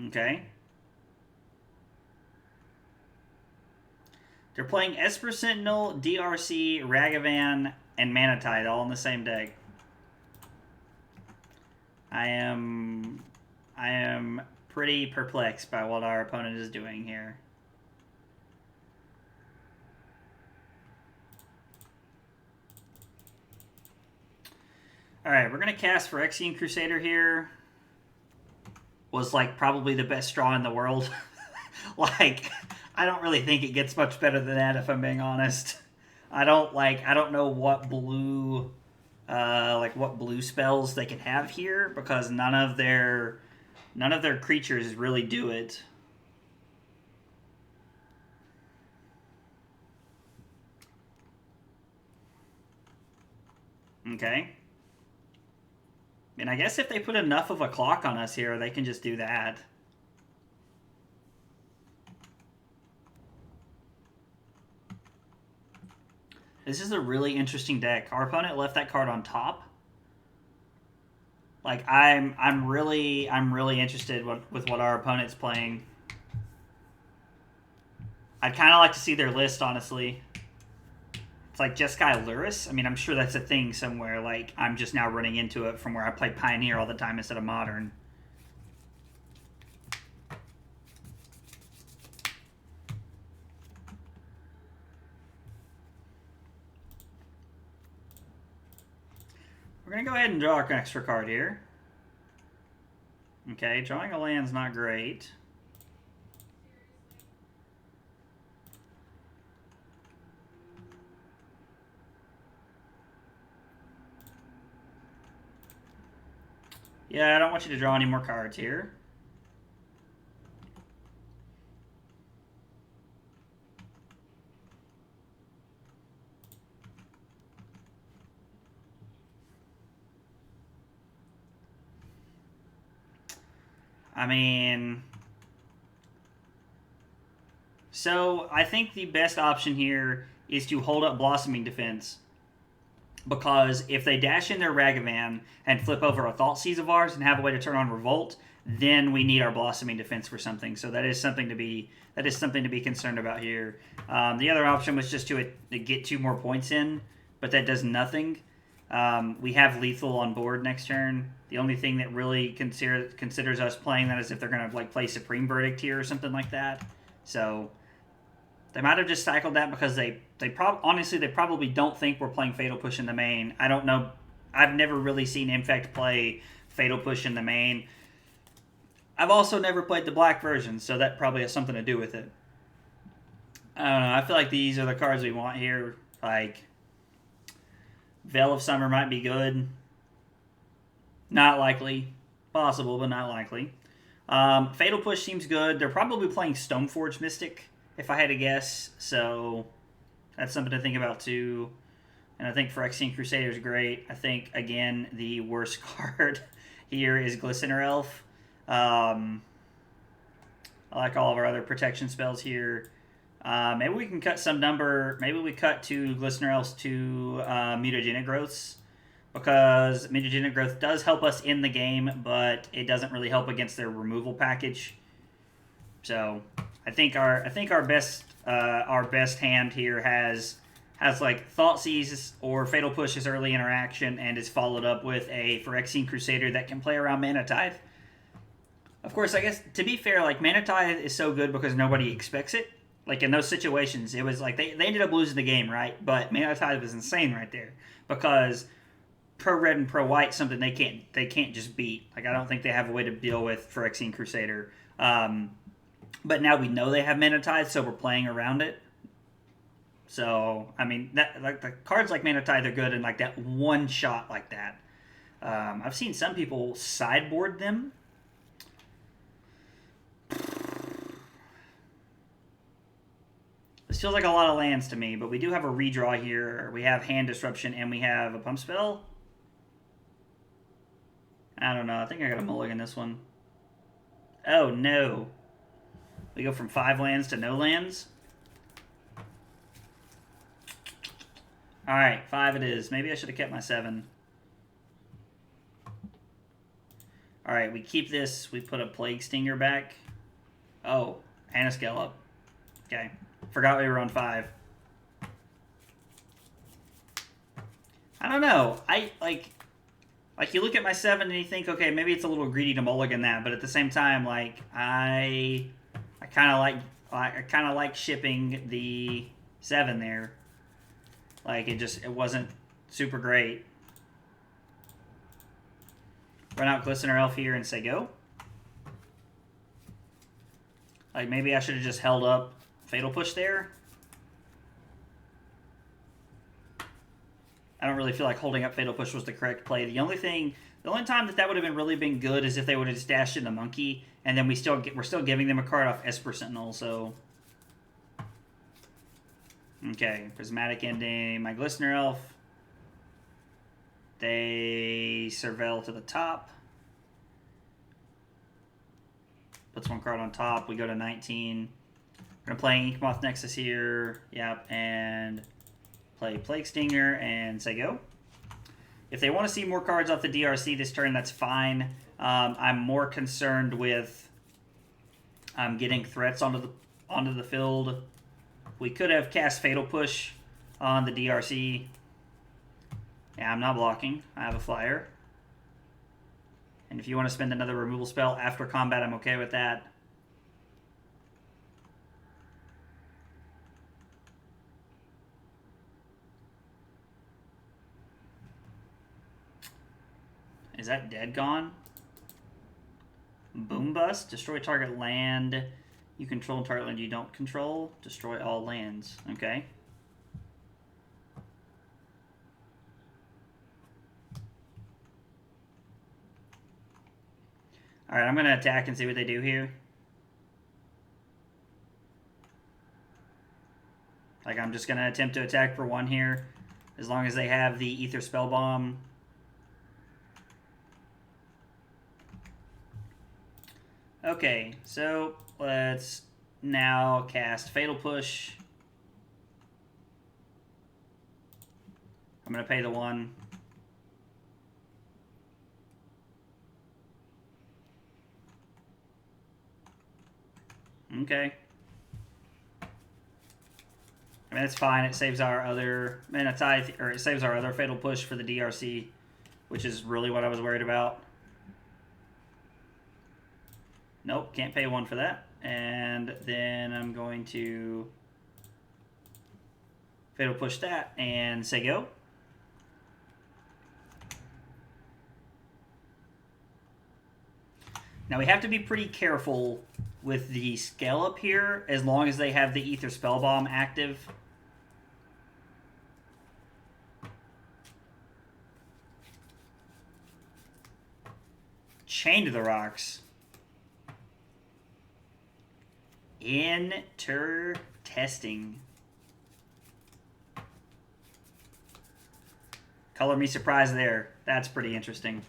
Okay. They're playing Esper Sentinel, DRC, Ragavan, and Mana Tithe all in the same deck. I am pretty perplexed by what our opponent is doing here. Alright, we're going to cast Phyrexian Crusader here. Was, like, probably the best draw in the world. Like, I don't really think it gets much better than that, if I'm being honest. I don't know what blue, what blue spells they can have here, because none of their creatures really do it. Okay. And I guess if they put enough of a clock on us here, they can just do that. This is a really interesting deck. Our opponent left that card on top. Like, I'm really interested with what our opponent's playing. I'd kind of like to see their list, honestly. It's like Jeskai Lurrus. I mean, I'm sure that's a thing somewhere. Like, I'm just now running into it from where I play Pioneer all the time instead of Modern. We're going to go ahead and draw our extra card here. Okay, drawing a land's not great. Yeah, I don't want you to draw any more cards here. I mean, so I think the best option here is to hold up Blossoming Defense. Because if they dash in their Ragavan and flip over a Thoughtseize of ours and have a way to turn on Revolt, then we need our Blossoming Defense for something. So that is something to be concerned about here. The other option was just to get 2 more points in, but that does nothing. We have lethal on board next turn. The only thing that really considers us playing that is if they're going to, like, play Supreme Verdict here or something like that. So they might have just cycled that because honestly they probably don't think we're playing Fatal Push in the main. I don't know. I've never really seen Infect play Fatal Push in the main. I've also never played the black version, so that probably has something to do with it. I don't know. I feel like these are the cards we want here. Like, Veil of Summer might be good. Not likely. Possible, but not likely. Fatal Push seems good. They're probably playing Stoneforge Mystic, if I had to guess. So that's something to think about, too. And I think Phyrexian Crusader is great. I think, again, the worst card here is Glistener Elf. I like all of our other protection spells here. Maybe we can cut some number. Maybe we cut to Glistener Elves to Mutagenic Growths, because Mutagenic Growth does help us in the game, but it doesn't really help against their removal package. So I think our best hand here has like Thoughtseize or Fatal Push as early interaction, and is followed up with a Phyrexian Crusader that can play around Mana Tithe. Of course, I guess, to be fair, like, Mana Tithe is so good because nobody expects it. Like, in those situations, it was like they ended up losing the game, right? But Mana Tithe was insane right there, because pro-red and pro-white something they can't just beat. Like, I don't think they have a way to deal with Phyrexian Crusader. But now we know they have Mana Tithe, so we're playing around it. So, I mean, that, like, the cards like Mana Tithe are good in, like, that one shot like that. I've seen some people sideboard them. This feels like a lot of lands to me, but we do have a redraw here. We have Hand Disruption, and we have a Pump Spell. I don't know. I think I got a mulligan this one. Oh, no. We go from 5 lands to no lands. Alright, 5 it is. Maybe I should have kept my 7. Alright, we keep this. We put a Plague Stinger back. Oh, and a Scallop. Okay. Forgot we were on 5. I don't know. I like you look at my 7 and you think, okay, maybe it's a little greedy to mulligan that, but at the same time, like, I kind of like shipping the 7 there. Like, it wasn't super great. Run out Glistener Elf here and say go. Like, maybe I should have just held up Fatal Push there. I don't really feel like holding up Fatal Push was the correct play. The only time that would have really been good is if they would have just dashed in the Monkey, and then we're still giving them a card off Esper Sentinel. So, okay, Prismatic Ending, my Glistener Elf. They Surveil to the top. Puts 1 card on top. We go to 19. We're going to play Inkmoth Nexus here. Yep, and play Plague Stinger and say go. If they want to see more cards off the DRC this turn, that's fine. I'm more concerned with getting threats onto the field. We could have cast Fatal Push on the DRC. Yeah, I'm not blocking. I have a flyer. And if you want to spend another removal spell after combat, I'm okay with that. Is that dead gone? Boom Bust. Destroy target land you control and target land you don't control. Destroy all lands. Okay. Alright, I'm going to attack and see what they do here. Like, I'm just going to attempt to attack for 1 here. As long as they have the Ether Spell Bomb. Okay, so let's now cast Fatal Push. I'm going to pay the 1. Okay. I mean, that's fine. It saves our other Mana Tithe, or it saves our other Fatal Push for the DRC, which is really what I was worried about. Nope, can't pay 1 for that. And then I'm going to Fatal Push that and say go. Now we have to be pretty careful with the scale up here as long as they have the Ether Spell Bomb active. Chain to the Rocks. Enter testing. Color me surprised there. That's pretty interesting.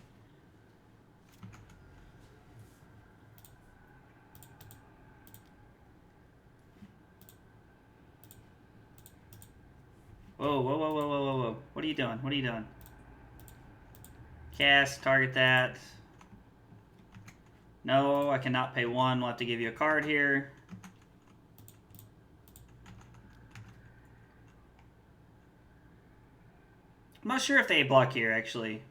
Whoa, whoa, whoa, whoa, whoa, whoa, whoa. What are you doing? What are you doing? Cast, target that. No, I cannot pay 1. We'll have to give you a card here. I'm not sure if they block here, actually.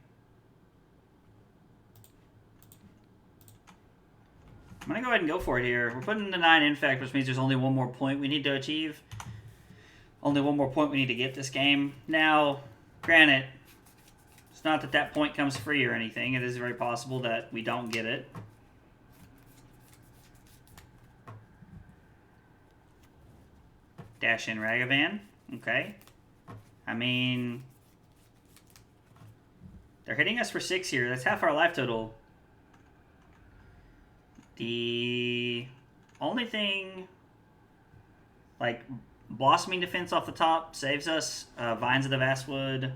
I'm going to go ahead and go for it here. We're putting the 9 Infect, which means there's only one more point we need to achieve. Only one more point we need to get this game. Now, granted, it's not that that point comes free or anything. It is very possible that we don't get it. Dash in Ragavan. Okay. I mean, they're hitting us for 6 here. That's half our life total. The only thing, like, Blossoming Defense off the top saves us. Vines of the Vastwood.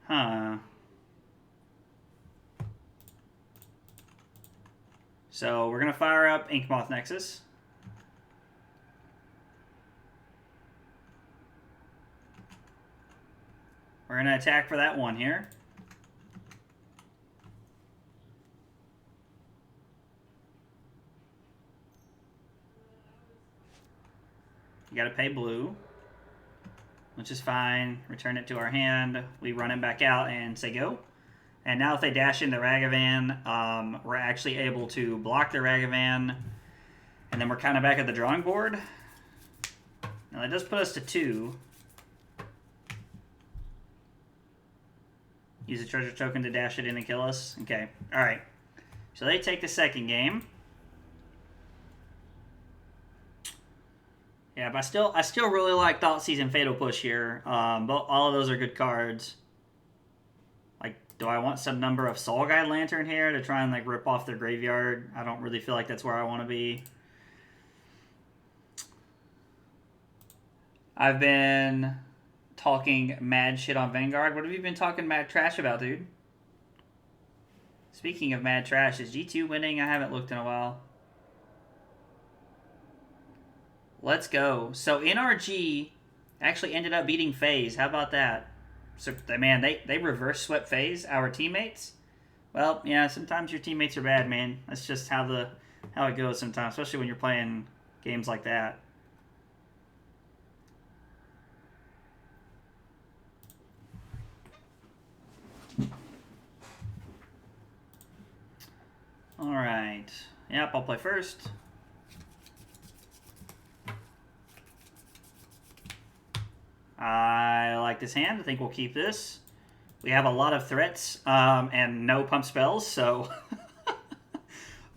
Huh. So we're going to fire up Inkmoth Nexus. We're going to attack for that 1 here. You got to pay blue, which is fine. Return it to our hand. We run it back out and say go. And now if they dash into Ragavan, we're actually able to block the Ragavan. And then we're kind of back at the drawing board. Now that does put us to 2. Use a treasure token to dash it in and kill us. Okay, alright. So they take the second game. Yeah, but I still really like Thoughtseize and Fatal Push here. But all of those are good cards. Like, do I want some number of Soul Guide Lantern here to try and like rip off their graveyard? I don't really feel like that's where I want to be. I've been talking mad shit on Vanguard. What have you been talking mad trash about, dude? Speaking of mad trash, is G2 winning? I haven't looked in a while. Let's go. So NRG actually ended up beating FaZe. How about that? So, man, they reverse swept FaZe, our teammates. Well, yeah, sometimes your teammates are bad, man. That's just how it goes sometimes, especially when you're playing games like that. All right. Yep, I'll play first. I like this hand. I think we'll keep this. We have a lot of threats and no pump spells, so I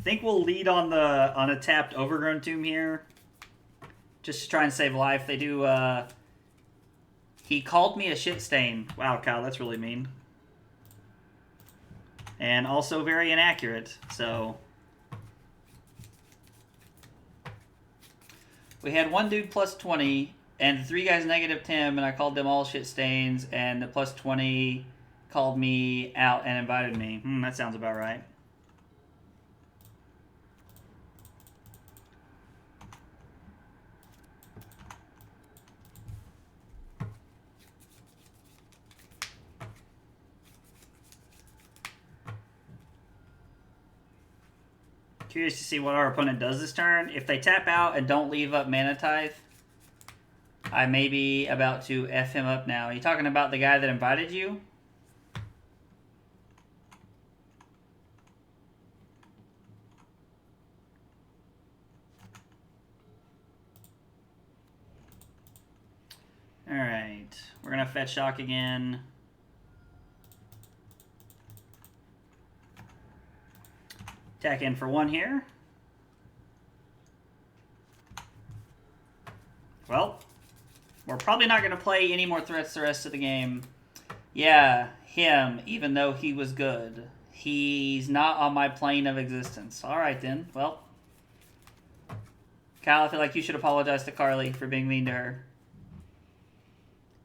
think we'll lead on a tapped Overgrown Tomb here, just to try and save life. They do. He called me a shit stain. Wow, Kyle, that's really mean. And also very inaccurate. So we had one dude plus 20. And 3 guys negative 10, and I called them all shit stains, and the plus 20 called me out and invited me. That sounds about right. Curious to see what our opponent does this turn. If they tap out and don't leave up Mana Tithe, I may be about to F him up now. Are you talking about the guy that invited you? Alright. We're going to fetch shock again. Attack in for 1 here. Well, we're probably not going to play any more threats the rest of the game. Yeah, him, even though he was good. He's not on my plane of existence. Alright then, well. Kyle, I feel like you should apologize to Carly for being mean to her.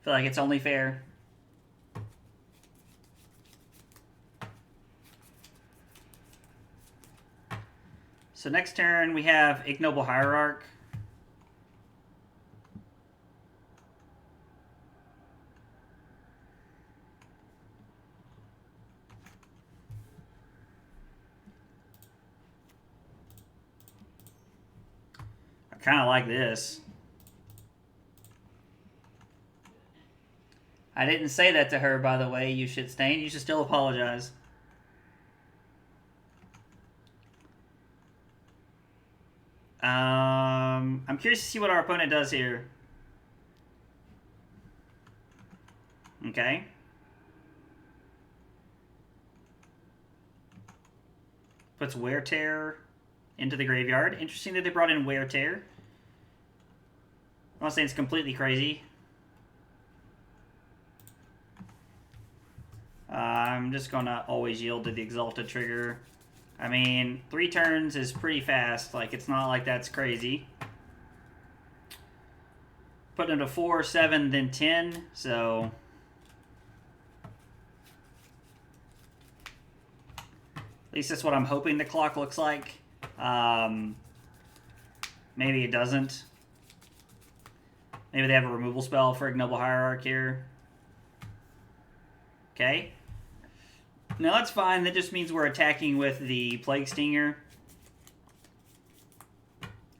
I feel like it's only fair. So next turn we have Ignoble Hierarch. I kind of like this. I didn't say that to her, by the way, you shit stain. You should still apologize. I'm curious to see what our opponent does here. Okay. Puts Wear Tear into the graveyard. Interesting that they brought in Wear Tear. I'm not saying it's completely crazy. I'm just going to always yield to the Exalted trigger. I mean, 3 turns is pretty fast. Like, it's not like that's crazy. Putting him to 4, 7, then 10. So at least that's what I'm hoping the clock looks like. Maybe it doesn't. Maybe they have a removal spell for Ignoble Hierarch here. Okay. No, that's fine. That just means we're attacking with the Plague Stinger.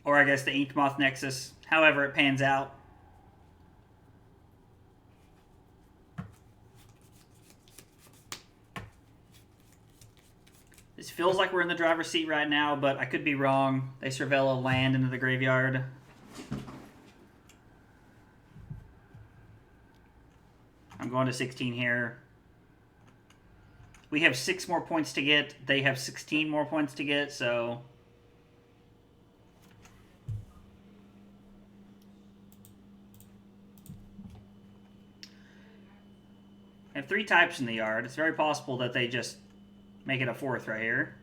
Or I guess the Inkmoth Nexus. However it pans out. This feels like we're in the driver's seat right now, but I could be wrong. They surveil a land into the graveyard. I'm going to 16 here. We have 6 more points to get. They have 16 more points to get, so... I have 3 types in the yard. It's very possible that they just make it a 4th right here.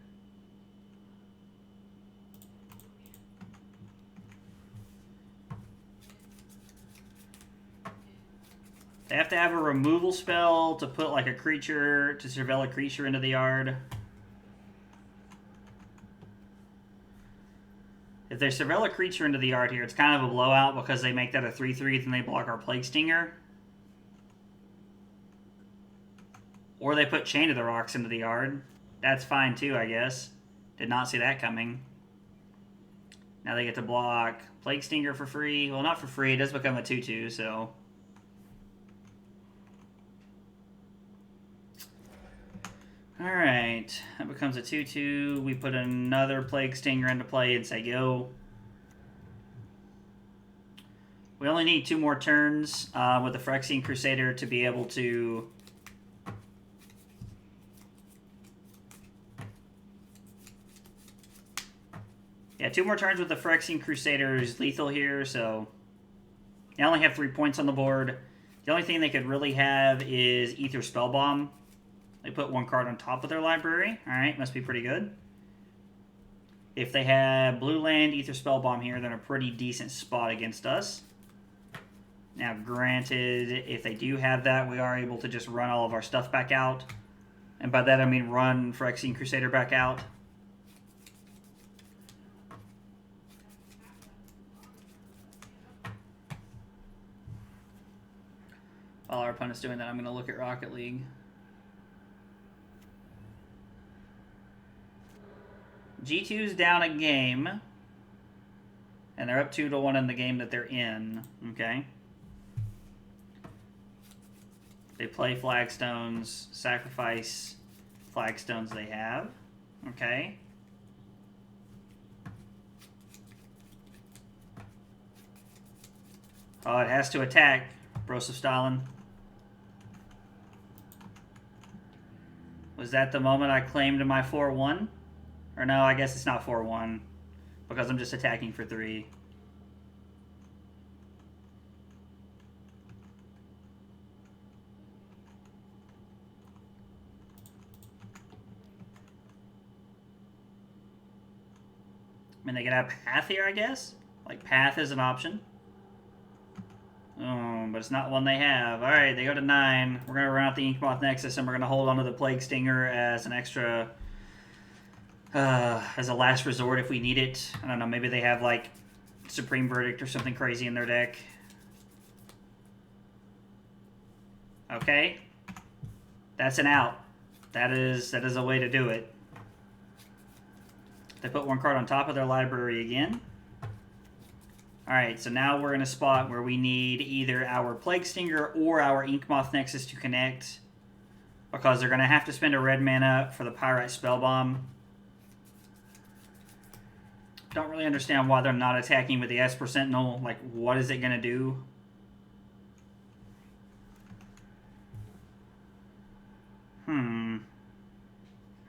They have to have a removal spell to put like a creature, to surveil a creature into the yard. If they surveil a creature into the yard here, it's kind of a blowout because they make that a 3/3 and they block our Plague Stinger. Or they put Chain of the Rocks into the yard. That's fine too, I guess. Did not see that coming. Now they get to block Plague Stinger for free. Well, not for free. It does become a 2/2, so... Alright, that becomes a 2/2. We put another Plague Stinger into play and say go. We only need 2 more turns with the Phyrexian Crusader to be able to... Yeah, 2 more turns with the Phyrexian Crusader is lethal here, so... They only have 3 points on the board. The only thing they could really have is Ether Spellbomb. They put 1 card on top of their library. Alright, must be pretty good. If they have blue land, Ether Spellbomb here, they're in a pretty decent spot against us. Now, granted, if they do have that, we are able to just run all of our stuff back out. And by that I mean run Phyrexian Crusader back out. While our opponent's doing that, I'm going to look at Rocket League. G2's down a game, and they're up 2-1 in the game that they're in, okay? They play Flagstones, sacrifice Flagstones they have, okay? Oh, it has to attack, Broseph Stalin. Was that the moment I claimed my 4-1? Or no, I guess it's not 4-1 because I'm just attacking for 3. I mean, they could have Path here, I guess. Like, Path is an option. Oh, but it's not one they have. Alright, they go to 9. We're going to run out the Inkmoth Nexus, and we're going to hold on to the Plague Stinger as an extra... as a last resort if we need it. I don't know, maybe they have, like, Supreme Verdict or something crazy in their deck. Okay. That's an out. That is a way to do it. They put one card on top of their library again. Alright, so now we're in a spot where we need either our Plague Stinger or our Inkmoth Nexus to connect. Because they're going to have to spend a red mana for the Pyrite Spellbomb. Don't really understand why they're not attacking with the Esper Sentinel. Like, what is it going to do?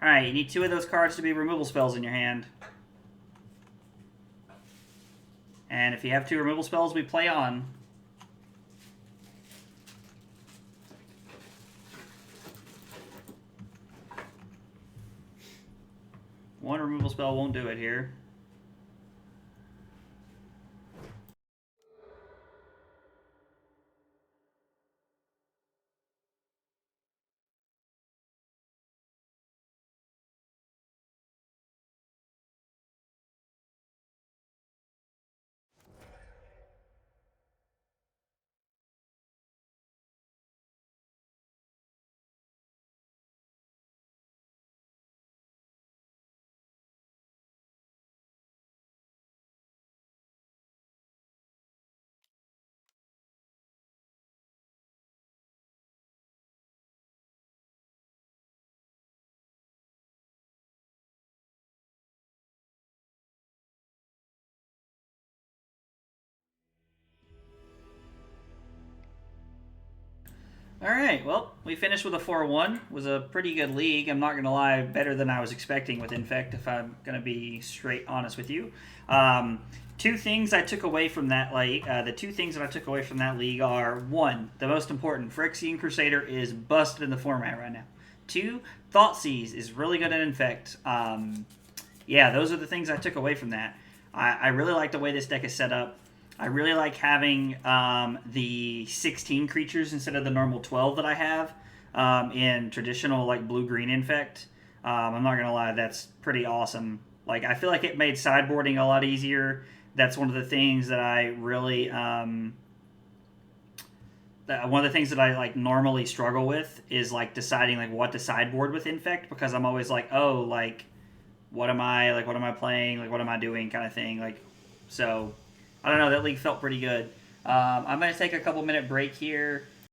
Alright, you need 2 of those cards to be removal spells in your hand. And if you have 2 removal spells, we play on. One removal spell won't do it here. Alright, well, we finished with a 4-1. It was a pretty good league. I'm not going to lie, better than I was expecting with Infect, if I'm going to be straight honest with you. 2 things I took away from that league. The 2 things that I took away from that league are, 1, the most important, Phyrexian Crusader is busted in the format right now. 2, Thoughtseize is really good at Infect. Yeah, those are the things I took away from that. I really like the way this deck is set up. I really like having the 16 creatures instead of the normal 12 that I have in traditional like blue-green Infect. I'm not going to lie, that's pretty awesome. Like, I feel like it made sideboarding a lot easier. That's one of the things that I really... one of the things that I like normally struggle with is like deciding like what to sideboard with Infect, because I'm always like, oh, like, what am I playing? Like, what am I doing kind of thing. Like, so... I don't know, that league felt pretty good. I'm going to take a couple minute break here.